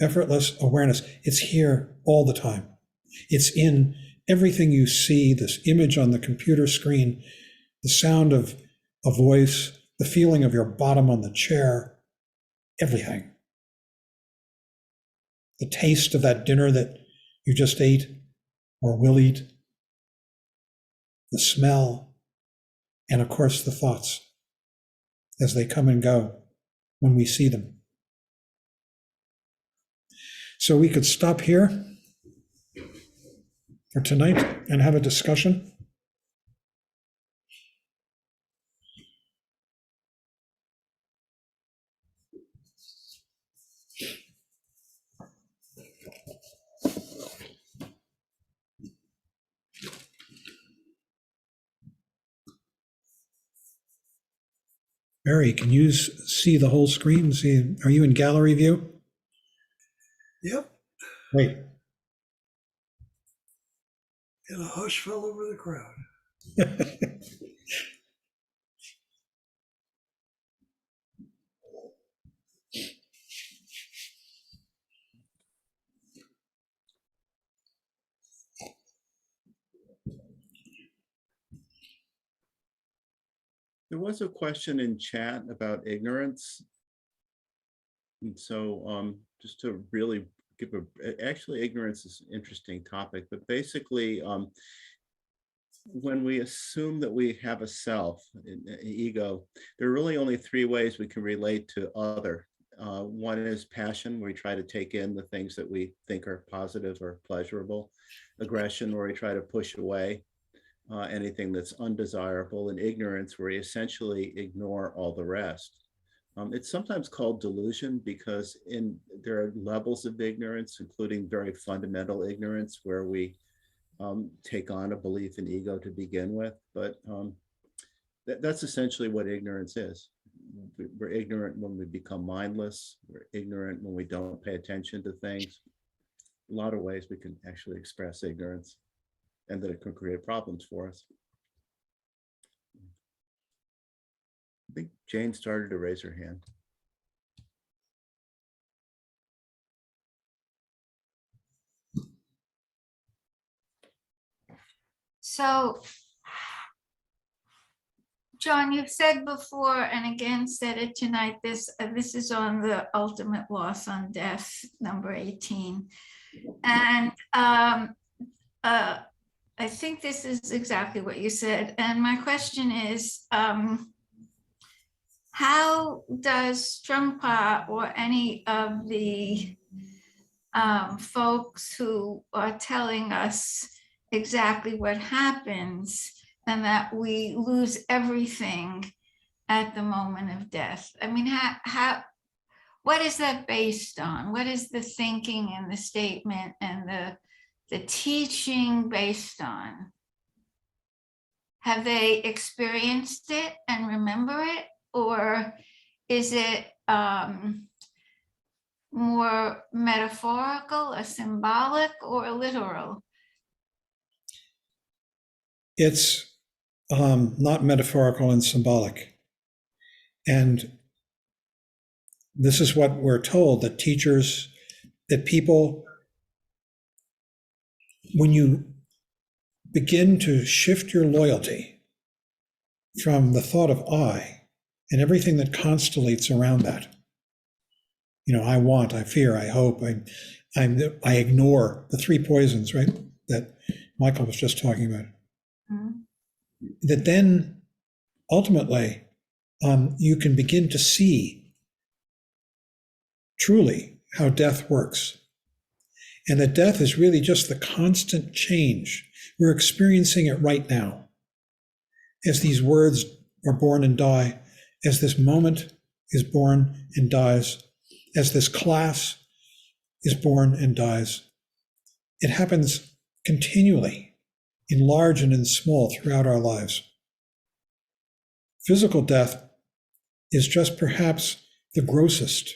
A: effortless awareness. It's here all the time. It's in everything you see, this image on the computer screen, the sound of a voice, the feeling of your bottom on the chair, everything. The taste of that dinner that you just ate or will eat, the smell, and of course the thoughts as they come and go when we see them. So we could stop here for tonight and have a discussion. Barry, can you see the whole screen? Are you in gallery view?
C: Yep.
A: Great.
C: And a hush fell over the crowd.
B: There was a question in chat about ignorance. And so just to really actually ignorance is an interesting topic, but basically when we assume that we have a self, an ego, there are really only 3 ways we can relate to other. One is passion, where we try to take in the things that we think are positive or pleasurable. Aggression, where we try to push away anything that's undesirable. And ignorance, where we essentially ignore all the rest. It's sometimes called delusion because there are levels of ignorance, including very fundamental ignorance, where we take on a belief in ego to begin with. But that's essentially what ignorance is. We're ignorant when we become mindless. We're ignorant when we don't pay attention to things. A lot of ways we can actually express ignorance, and that it can create problems for us. I think Jane started to raise her hand.
D: So, John, you've said before and again said it tonight, this is on the ultimate loss on death, number 18. And I think this is exactly what you said. And my question is, how does Trungpa or any of the folks who are telling us exactly what happens and that we lose everything at the moment of death? I mean, what is that based on? What is the thinking and the statement and the teaching based on? Have they experienced it and remember it? Or is it more metaphorical, or symbolic, or literal?
A: It's not metaphorical and symbolic. And this is what we're told, that teachers, that people, when you begin to shift your loyalty from the thought of I and everything that constellates around that, I want, I fear, I hope, I ignore the three poisons, right, that Michael was just talking about. Mm-hmm. That then ultimately you can begin to see truly how death works. And that death is really just the constant change. We're experiencing it right now. As these words are born and die, as this moment is born and dies, as this class is born and dies, it happens continually, in large and in small, throughout our lives. Physical death is just perhaps the grossest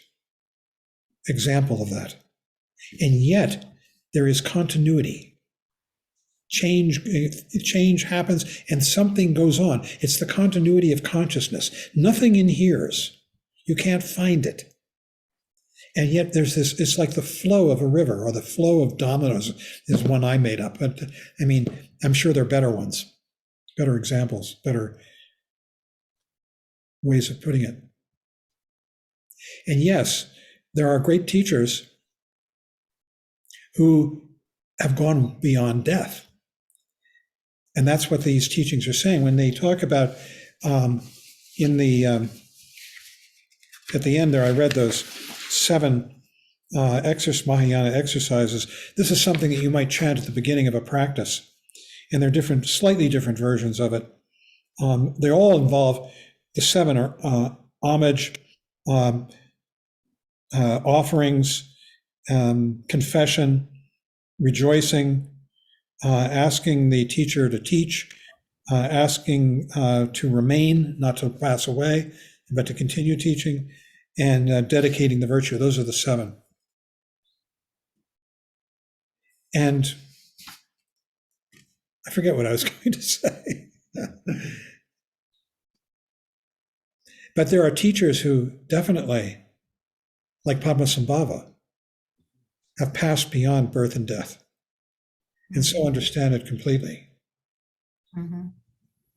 A: example of that. And yet there is continuity. Change happens and something goes on. It's the continuity of consciousness. Nothing inheres. You can't find it. And yet there's this, it's like the flow of a river, or the flow of dominoes is one I made up. But I mean, I'm sure there are better ones, better examples, better ways of putting it. And yes, there are great teachers who have gone beyond death. And that's what these teachings are saying. When they talk about at the end there, I read those 7 Mahayana exercises. This is something that you might chant at the beginning of a practice. And there are different, slightly different versions of it. They all involve, the 7 are homage, offerings, confession, rejoicing, asking the teacher to teach, asking to remain, not to pass away, but to continue teaching, and dedicating the virtue. Those are the 7. And I forget what I was going to say. But there are teachers who definitely, like Padmasambhava, have passed beyond birth and death, and so understand it completely. Mm-hmm.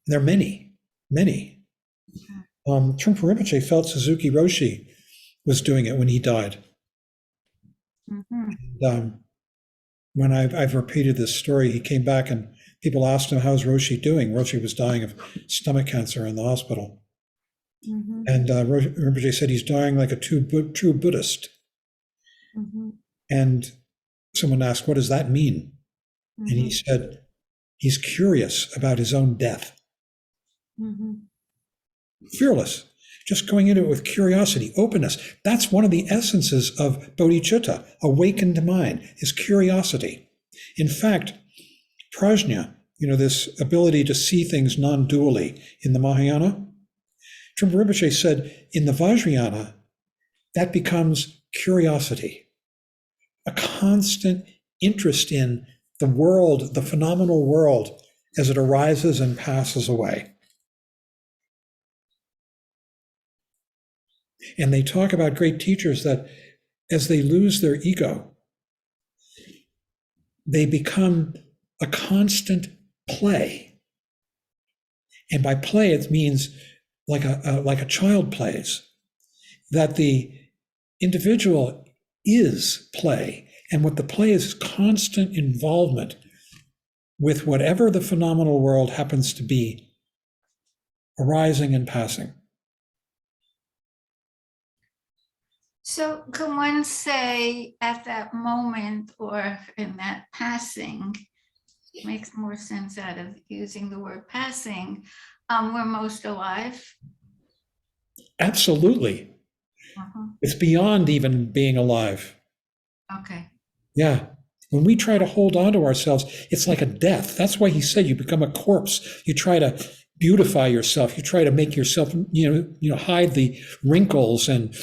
A: There are many, many. Trungpa Rinpoche felt Suzuki Roshi was doing it when he died. Mm-hmm. And, when I've repeated this story, he came back and people asked him, how's Roshi doing? Roshi was dying of stomach cancer in the hospital. Mm-hmm. And Rinpoche said he's dying like a true Buddhist. Mm-hmm. And someone asked, what does that mean? Mm-hmm. And he said, he's curious about his own death. Mm-hmm. Fearless. just going into it with curiosity, openness. That's one of the essences of bodhicitta, awakened mind, is curiosity. In fact, prajna, this ability to see things non-dually in the Mahayana, Trungpa Rinpoche said in the Vajrayana, that becomes curiosity, a constant interest in the world, the phenomenal world, as it arises and passes away. And they talk about great teachers that as they lose their ego, they become a constant play. And by play, it means like a child plays, that the individual is play. And what the play is constant involvement with whatever the phenomenal world happens to be, arising and passing.
D: So can one say at that moment or in that passing, makes more sense out of using the word passing, we're most alive?
A: Absolutely. It's beyond even being alive.
D: Okay.
A: Yeah. When we try to hold on to ourselves, it's like a death. That's why he said you become a corpse. You try to beautify yourself. You try to make yourself, hide the wrinkles and,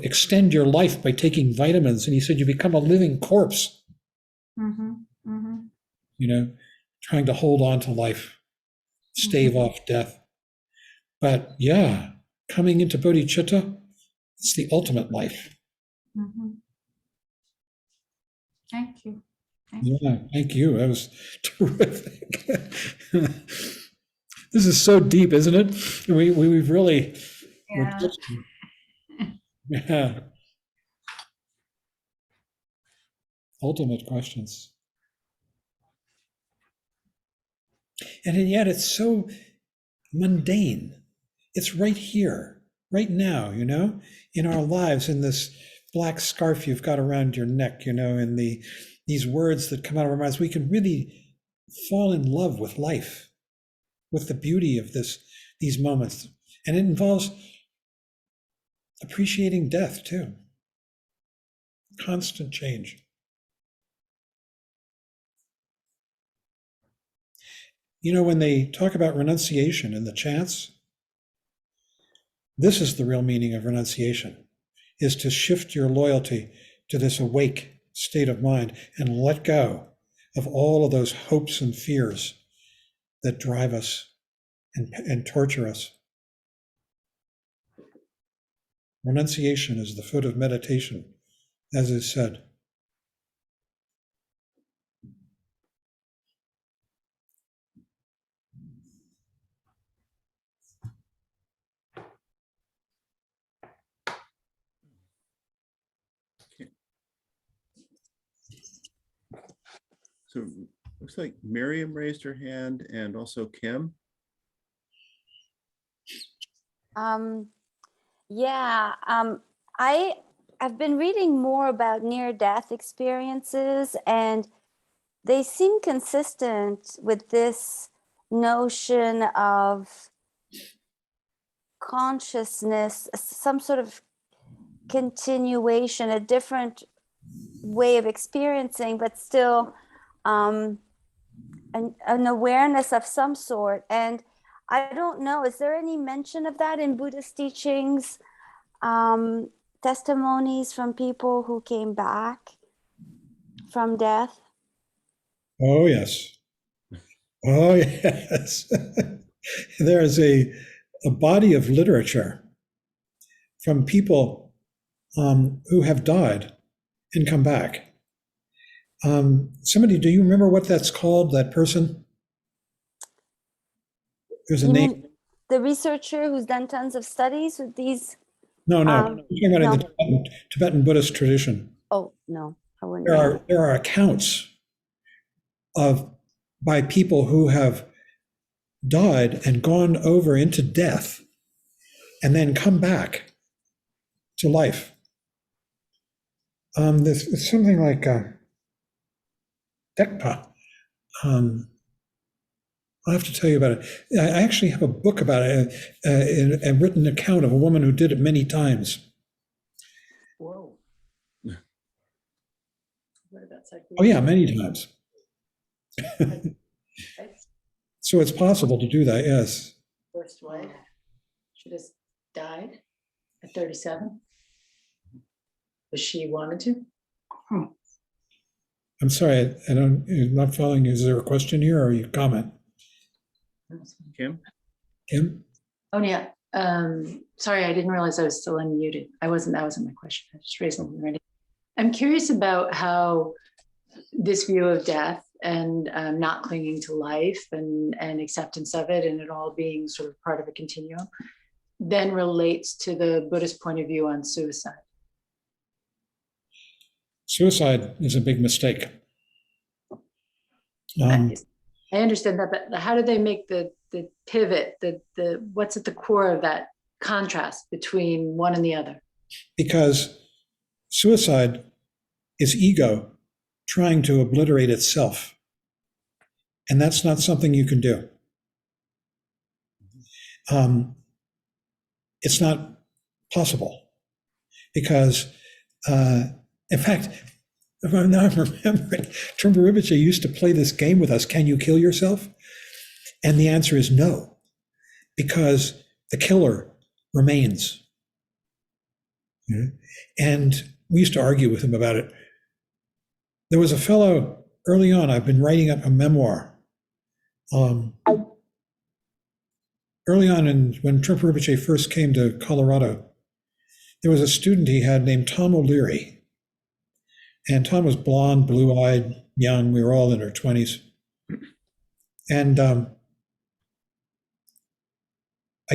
A: extend your life by taking vitamins. And he said you become a living corpse, trying to hold on to life, stave off death. But yeah, coming into bodhicitta, it's the ultimate life.
D: Thank you.
A: Yeah, thank you. That was terrific. This is so deep, isn't it? We've really, yeah, ultimate questions. And yet it's so mundane. It's right here, right now, in our lives, in this black scarf you've got around your neck, in these words that come out of our mouths. We can really fall in love with life, with the beauty of these moments. And it involves appreciating death too. Constant change. When they talk about renunciation in the chants, this is the real meaning of renunciation, is to shift your loyalty to this awake state of mind and let go of all of those hopes and fears that drive us and torture us. Renunciation is the foot of meditation, as is said.
B: So looks like Miriam raised her hand and also Kim.
E: I've been reading more about near-death experiences, and they seem consistent with this notion of consciousness, some sort of continuation, a different way of experiencing, but still an awareness of some sort. And I don't know, is there any mention of that in Buddhist teachings, testimonies from people who came back from death?
A: Oh, yes. Oh, yes. There's a body of literature from people who have died and come back. Somebody, do you remember what that's called, that person? There's a
E: You
A: name.
E: mean the researcher who's done tons of studies with these?
A: No. I'm talking about in the Tibetan Buddhist tradition.
E: Oh, no, I wouldn't know.
A: There are accounts by people who have died and gone over into death and then come back to life. There's something like Dekpa. I'll have to tell you about it. I actually have a book about it, a written account of a woman who did it many times.
F: Whoa. What about psychology?
A: Oh, yeah, many times. So it's possible to do that, yes.
F: First wife, she just died at 37. Was she wanted to?
A: I'm sorry, I'm not following you. Is there a question here or a comment?
B: Kim?
A: Kim?
F: Oh, yeah. Sorry, I didn't realize I was still unmuted. That wasn't my question. I just raised something already. I'm curious about how this view of death and not clinging to life and acceptance of it and it all being sort of part of a continuum then relates to the Buddhist point of view on suicide.
A: Suicide is a big mistake.
F: I understand that, but how do they make the pivot, the what's at the core of that contrast between one and the other?
A: Because suicide is ego trying to obliterate itself. And that's not something you can do. It's not possible because, in fact, now I'm remembering, Trungpa Rinpoche used to play this game with us, can you kill yourself? And the answer is no, because the killer remains. And we used to argue with him about it. There was a fellow early on, I've been writing up a memoir. Early on, when Trungpa Rinpoche first came to Colorado, there was a student he had named Tom O'Leary. And Tom was blonde, blue-eyed, young. We were all in our 20s. And I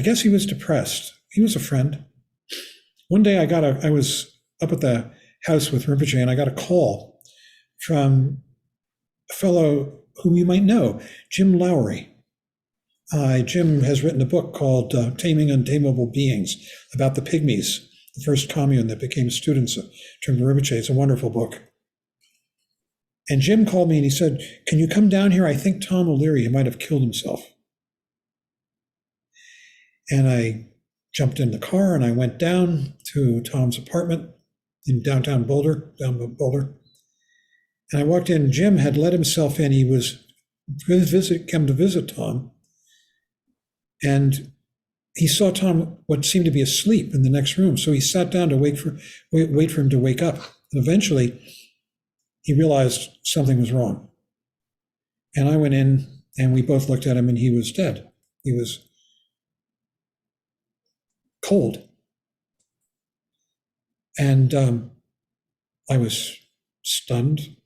A: guess he was depressed. He was a friend. One day I was up at the house with Rinpoche, and I got a call from a fellow whom you might know, Jim Lowry. Jim has written a book called Taming Untamable Beings about the Pygmies, the first commune that became students of Trungpa Rinpoche. It's a wonderful book. And Jim called me and he said, can you come down here? I think Tom O'Leary, he might have killed himself. And I jumped in the car and I went down to Tom's apartment in downtown Boulder, And I walked in, Jim had let himself in. He was come to visit Tom. And he saw Tom, what seemed to be asleep in the next room. So he sat down to wait for him to wake up. And eventually he realized something was wrong. And I went in and we both looked at him and he was dead. He was cold. And I was stunned.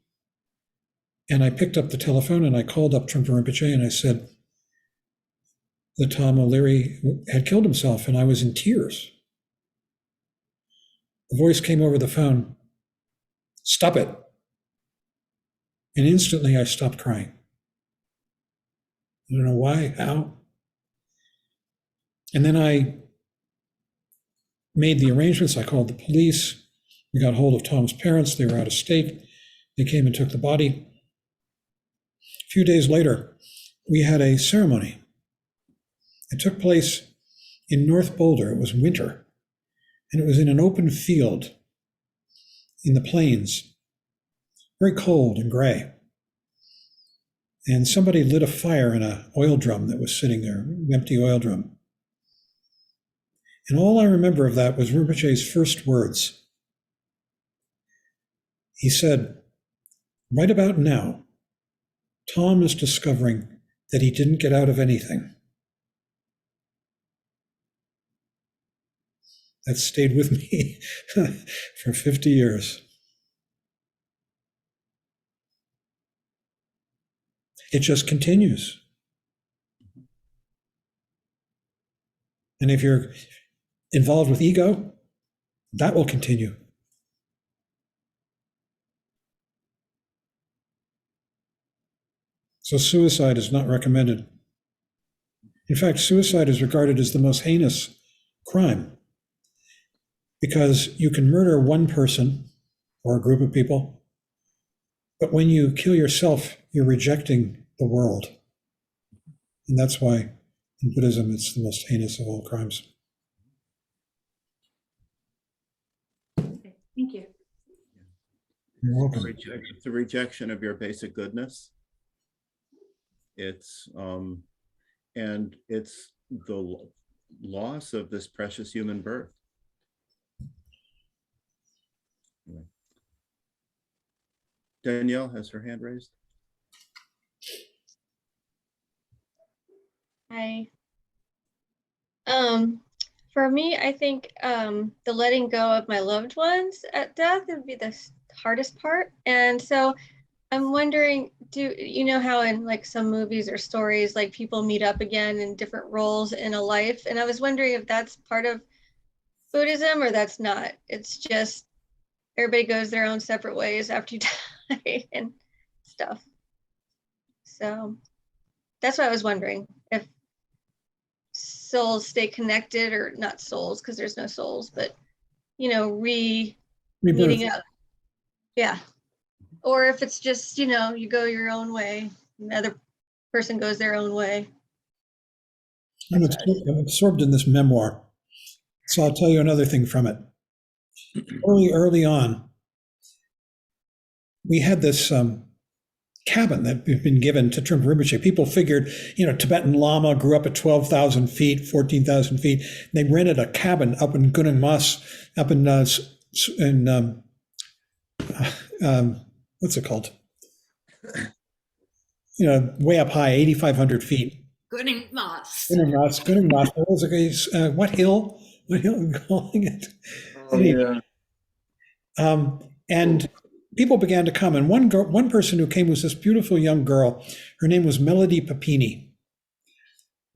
A: And I picked up the telephone and I called up Trungpa Rinpoche and I said that Tom O'Leary had killed himself, and I was in tears. The voice came over the phone, stop it. And instantly I stopped crying. I don't know why, how. And then I made the arrangements. I called the police. We got hold of Tom's parents. They were out of state. They came and took the body. A few days later, we had a ceremony. It took place in North Boulder. It was winter, and it was in an open field in the plains, very cold and gray. And somebody lit a fire in an oil drum that was sitting there, an empty oil drum. And all I remember of that was Rinpoche's first words. He said, right about now, Tom is discovering that he didn't get out of anything. That stayed with me for 50 years. It just continues. And if you're involved with ego, that will continue. So suicide is not recommended. In fact, suicide is regarded as the most heinous crime because you can murder one person or a group of people, but when you kill yourself, you're rejecting the world. And that's why in Buddhism it's the most heinous of all crimes.
F: Okay, thank you.
A: You're welcome.
B: It's a rejection of your basic goodness. It's and it's the loss of this precious human birth. Danielle has her hand raised.
G: Hi. For me, I think the letting go of my loved ones at death would be the hardest part. And so I'm wondering, do you know how in like some movies or stories, like people meet up again in different roles in a life? And I was wondering if that's part of Buddhism or that's not. It's just everybody goes their own separate ways after you die and stuff. So that's what I was wondering, if souls stay connected, or not souls because there's no souls, but meeting
A: Rebirth.
G: up. Yeah. Or if it's just, you go your own way, and the other person goes their own way.
A: I'm absorbed in this memoir. So I'll tell you another thing from it. Early on, we had this cabin that had been given to Trungpa Rinpoche. People figured, Tibetan Lama grew up at 12,000 feet, 14,000 feet. They rented a cabin up in Gunung Mas, up in what's it called? Way up high, 8,500 feet.
H: Gunung Mas.
A: Gunung Mas. What was it? What hill? What hill are we calling it?
B: Yeah.
A: And people began to come. And one person who came was this beautiful young girl. Her name was Melody Papini.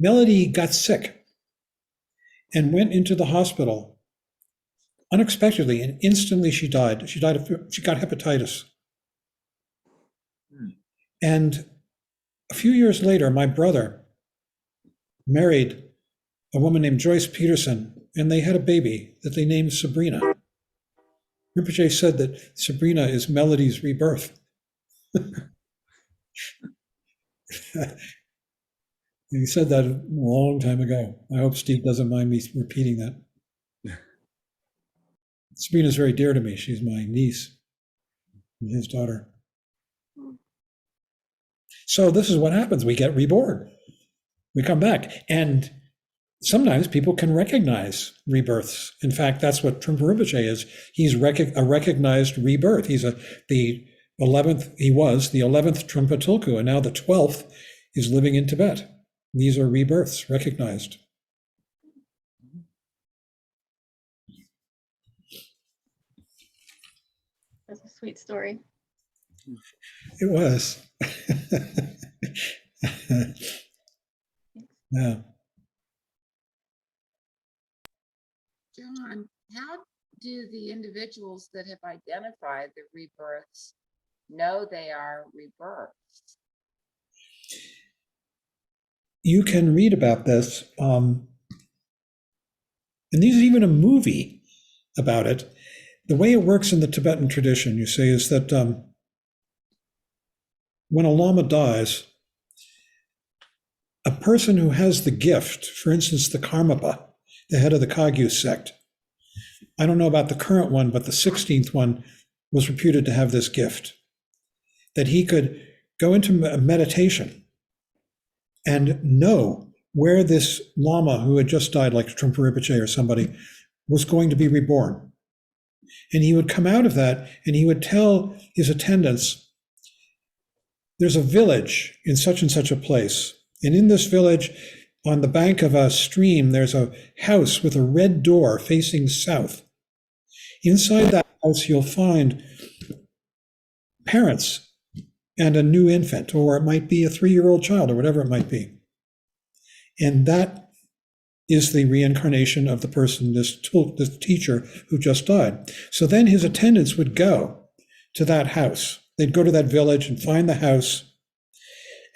A: Melody got sick and went into the hospital unexpectedly, and instantly she died. She got hepatitis. And a few years later, my brother married a woman named Joyce Peterson, and they had a baby that they named Sabrina. Rinpoche said that Sabrina is Melody's rebirth. He said that a long time ago. I hope Steve doesn't mind me repeating that. Sabrina's very dear to me. She's my niece and his daughter. So this is what happens. We get reborn. We come back. And sometimes people can recognize rebirths. In fact, that's what Trungpa Rinpoche is. He's a recognized rebirth. He was the 11th Trungpa Tulku, and now the 12th is living in Tibet. These are rebirths, recognized.
G: That's a sweet story.
A: It was. Yeah.
H: John, how do the individuals that have identified the rebirths know they are rebirths?
A: You can read about this, and there's even a movie about it. The way it works in the Tibetan tradition, you say, is that when a Lama dies, a person who has the gift, for instance, the Karmapa, the head of the Kagyu sect, I don't know about the current one, but the 16th one was reputed to have this gift, that he could go into meditation and know where this Lama who had just died, like Trungpa Rinpoche or somebody, was going to be reborn. And he would come out of that and he would tell his attendants, there's a village in such and such a place. And in this village, on the bank of a stream, there's a house with a red door facing south. Inside that house, you'll find parents and a new infant, or it might be a 3-year-old child, or whatever it might be. And that is the reincarnation of the person, this teacher who just died. So then his attendants would go to that house. They'd go to that village and find the house,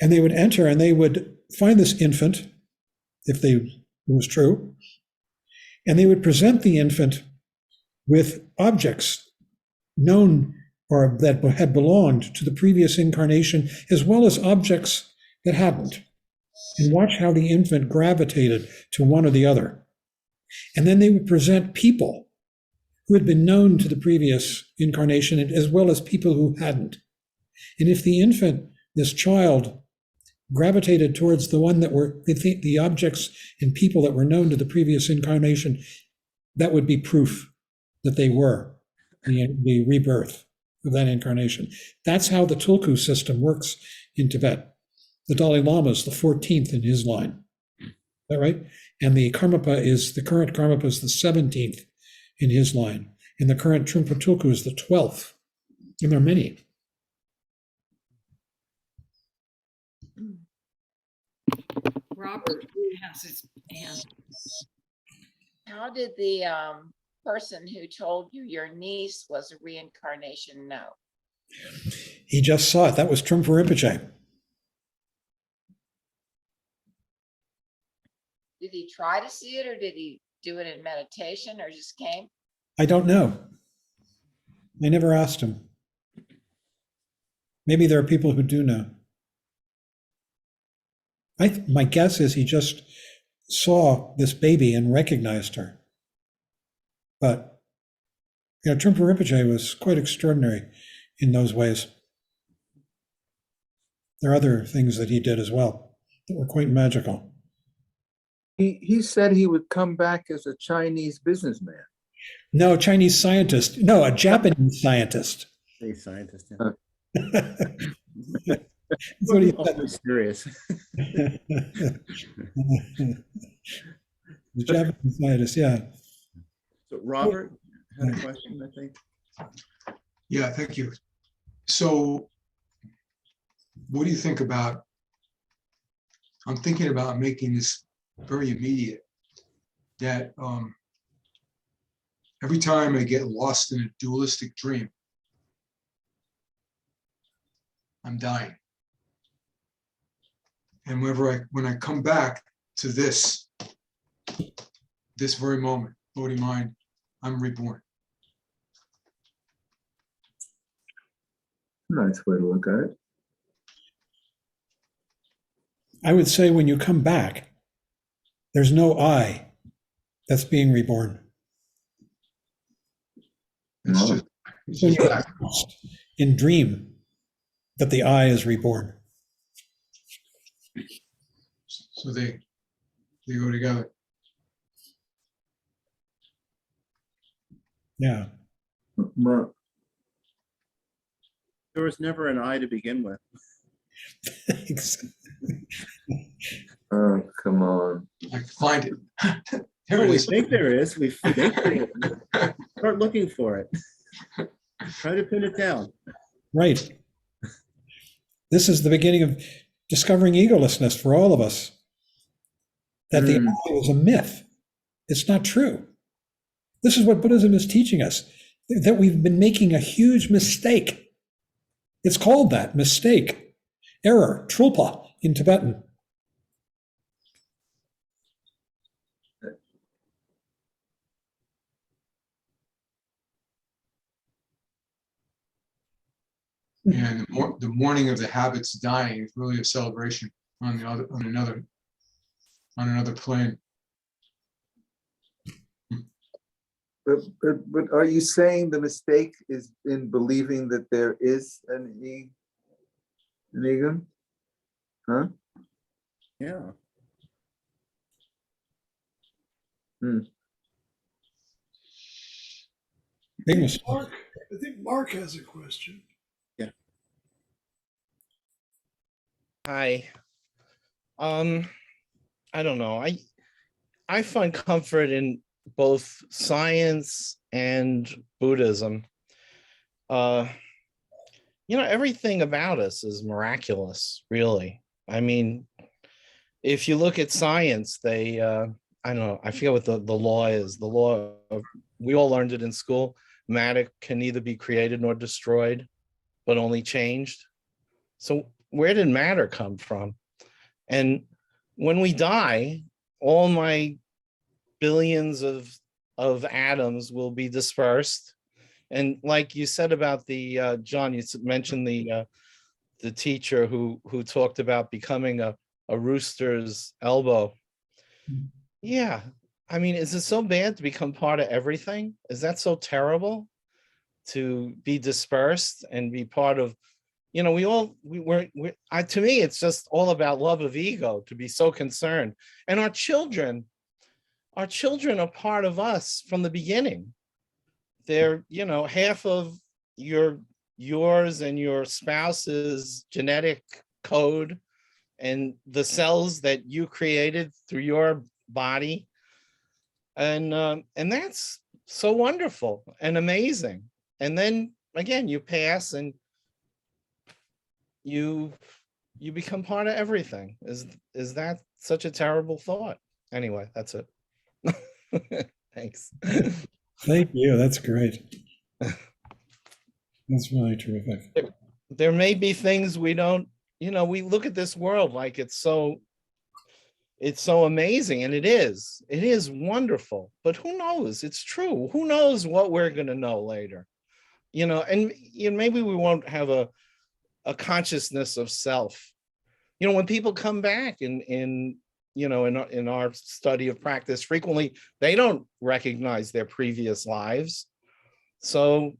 A: and they would enter and they would find this infant, if it was true, and they would present the infant with objects known or that had belonged to the previous incarnation, as well as objects that hadn't. and watch how the infant gravitated to one or the other. And then they would present people who had been known to the previous incarnation, as well as people who hadn't. And if the infant, this child, gravitated towards the one that were the objects and people that were known to the previous incarnation, that would be proof that they were the rebirth of that incarnation. That's how the Tulku system works in Tibet. The Dalai Lama is the 14th in his line. Is that right? And the current Karmapa is the 17th in his line. And the current Trungpa Tulku is the 12th. And there are many.
I: Robert has his hand.
H: How did the person who told you your niece was a reincarnation know?
A: He just saw it. That was Trungpa Rinpoche.
H: Did he try to see it, or did he do it in meditation, or just came?
A: I don't know. I never asked him. Maybe there are people who do know. My guess is he just saw this baby and recognized her. But, Trungpa Rinpoche was quite extraordinary in those ways. There are other things that he did as well that were quite magical.
J: He said he would come back as a Chinese businessman.
A: No, Chinese scientist. No, a Japanese scientist.
B: A scientist.
A: Yeah. That's what he said.
B: Mysterious.
A: The Japanese scientist, yeah.
B: So Robert had a question, I think.
K: Yeah, thank you. So what do you think about, I'm thinking about making this very immediate, that every time I get lost in a dualistic dream, I'm dying. And when I come back to this very moment, Bodhi mind, I'm reborn.
J: Nice way to look at it.
A: I would say when you come back, there's no I that's being reborn.
K: It's
J: No.
K: just,
A: It's when you're lost in dream that the I is reborn.
K: so they go together.
A: Yeah.
J: Well,
B: There was never an I to begin with.
J: oh, come on.
K: I can find it. There
B: We
K: it is.
B: think there is. We think there is. Start looking for it. Try to pin it down.
A: Right. This is the beginning of discovering egolessness for all of us. That the I was a myth. It's not true. This is what Buddhism is teaching us, that we've been making a huge mistake. It's called that, mistake, error, trulpa in Tibetan.
K: And the mourning of the habits dying is really a celebration on another plane.
J: But are you saying the mistake is in believing that there is an ego? Huh?
B: Yeah.
A: Big mistake.
C: Mark, I think Mark has a question.
L: Hi. I don't know. I find comfort in both science and Buddhism. Everything about us is miraculous, really. I mean, if you look at science, they I don't know, I forget what the law is. The law of, we all learned it in school. Matter can neither be created nor destroyed, but only changed. So where did matter come from? And when we die, all my billions of atoms will be dispersed. And like you said about John, you mentioned the teacher who talked about becoming a a rooster's elbow. Yeah. I mean, is it so bad to become part of everything? Is that so terrible to be dispersed and be part of, you know, to me, it's just all about love of ego to be so concerned. And our children are part of us from the beginning. They're, you know, half of yours and your spouse's genetic code and the cells that you created through your body. And that's so wonderful and amazing. And then again, you pass and you become part of everything. Is that such a terrible thought? Anyway, that's it. Thanks.
A: Thank you. That's great. That's really terrific.
L: There may be things we don't, you know, we look at this world like it's so amazing, and it is wonderful, but who knows? It's true. Who knows what we're going to know later, you know, and you know, maybe we won't have a consciousness of self. You know, when people come back in you know, in our study of practice, frequently they don't recognize their previous lives. So,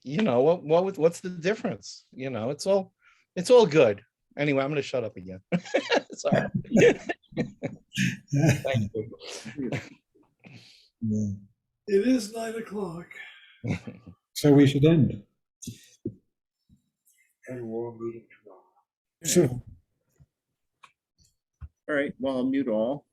L: you know, what's the difference? You know, it's all good. Anyway, I'm going to shut up again. Sorry. Thank you.
A: Yeah.
C: It is 9:00.
A: So we should end.
J: And we'll meet tomorrow.
A: So,
B: All right, well, I'll mute all.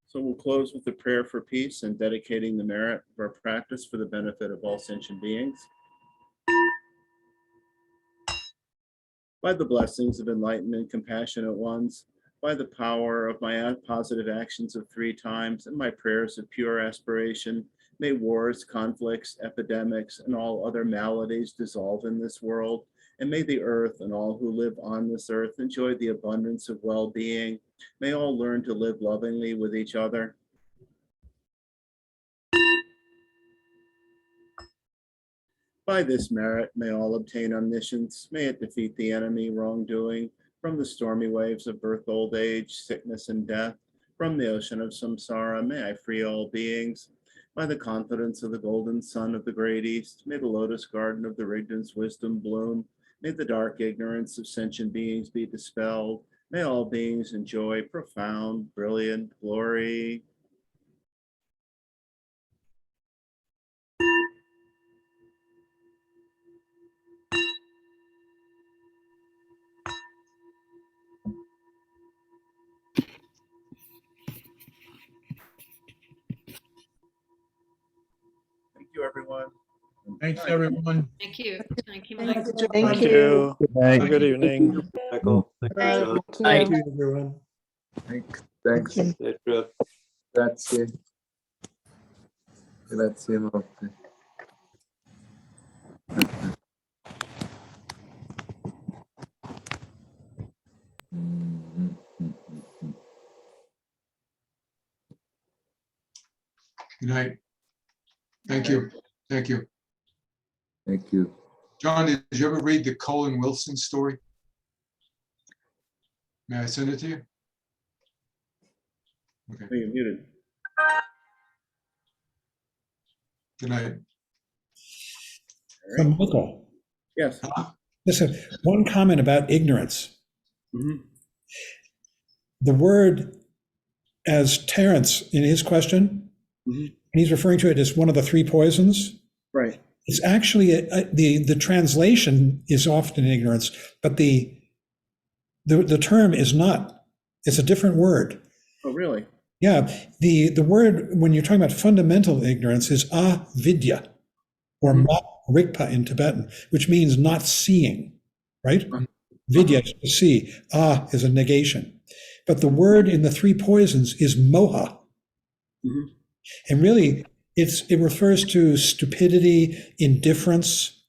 B: So we'll close with a prayer for peace and dedicating the merit of our practice for the benefit of all sentient beings. By the blessings of enlightened and compassionate ones, by the power of my positive actions of 3 times and my prayers of pure aspiration, may wars, conflicts, epidemics, and all other maladies dissolve in this world, and may the earth and all who live on this earth enjoy the abundance of well-being. May all learn to live lovingly with each other. By this merit, may all obtain omniscience. May it defeat the enemy wrongdoing from the stormy waves of birth, old age, sickness, and death. From the ocean of samsara, may I free all beings. By the confidence of the golden sun of the great east, may the lotus garden of the Rigdon's wisdom bloom. May the dark ignorance of sentient beings be dispelled. May all beings enjoy profound, brilliant glory. Thank you, everyone.
K: Thanks, everyone.
I: Thank you. Thank you,
E: Thank
I: Mike.
E: you.
M: Thank you.
J: Have
M: Have a good evening.
J: Michael.
E: Thank
M: Night.
E: you.
J: Everyone. Thanks.
M: Safe trip.
J: Grazie. Grazie molte.
K: Good night. Thank you. Thank you.
J: Thank you.
K: John, did you ever read the Colin Wilson story? May I send it to you? Okay,
B: You're muted.
K: good night.
A: Michael,
B: Yes.
A: listen, one comment about ignorance.
B: Mhm.
A: The word, as Terence in his question,
B: Mhm.
A: and he's referring to it as one of the 3 poisons.
B: Right.
A: It's actually the translation is often ignorance, but the term is not. It's a different word.
B: Oh, really?
A: Yeah, the word when you're talking about fundamental ignorance is avidya, or ma rikpa in Tibetan, which means not seeing, right? Vidya is to see, is a negation. But the word in the 3 poisons is moha.
B: Mhm.
A: And really, it refers to stupidity, indifference.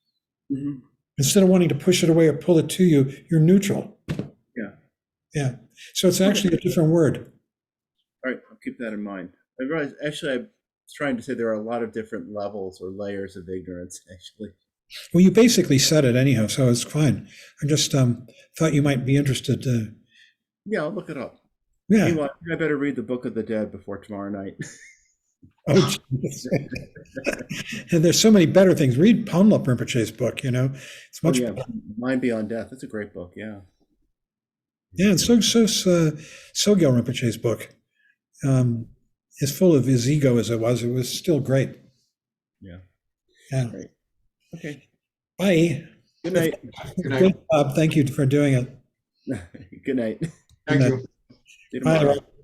B: Mhm.
A: Instead of wanting to push it away or pull it to you, you're neutral.
B: Yeah.
A: Yeah. So it's actually a different word.
B: All right, I'll keep that in mind. I realized, actually, trying to say there are a lot of different levels or layers of ignorance, actually.
A: Well, you basically said it anyhow, so it's fine. I just thought you might be interested to.
B: Yeah, I'll look it up.
A: Yeah.
B: Meanwhile, I better read the Book of the Dead before tomorrow night.
A: Oh, geez. And there's so many better things. Read Pomla Rinpoche's book. It's much.
B: Yeah, Mind Beyond Death. It's a great book. Yeah.
A: Yeah, and Sogyal Rinpoche's book, as full of his ego as it was still great.
B: Yeah.
A: Yeah.
B: Great. Okay.
A: Bye.
B: Good night.
K: Good night.
A: Good job. Thank you for doing it.
B: Good night.
K: Thank
A: Good
K: you.
A: night.
B: See you
A: Bye,
B: tomorrow.
A: everyone.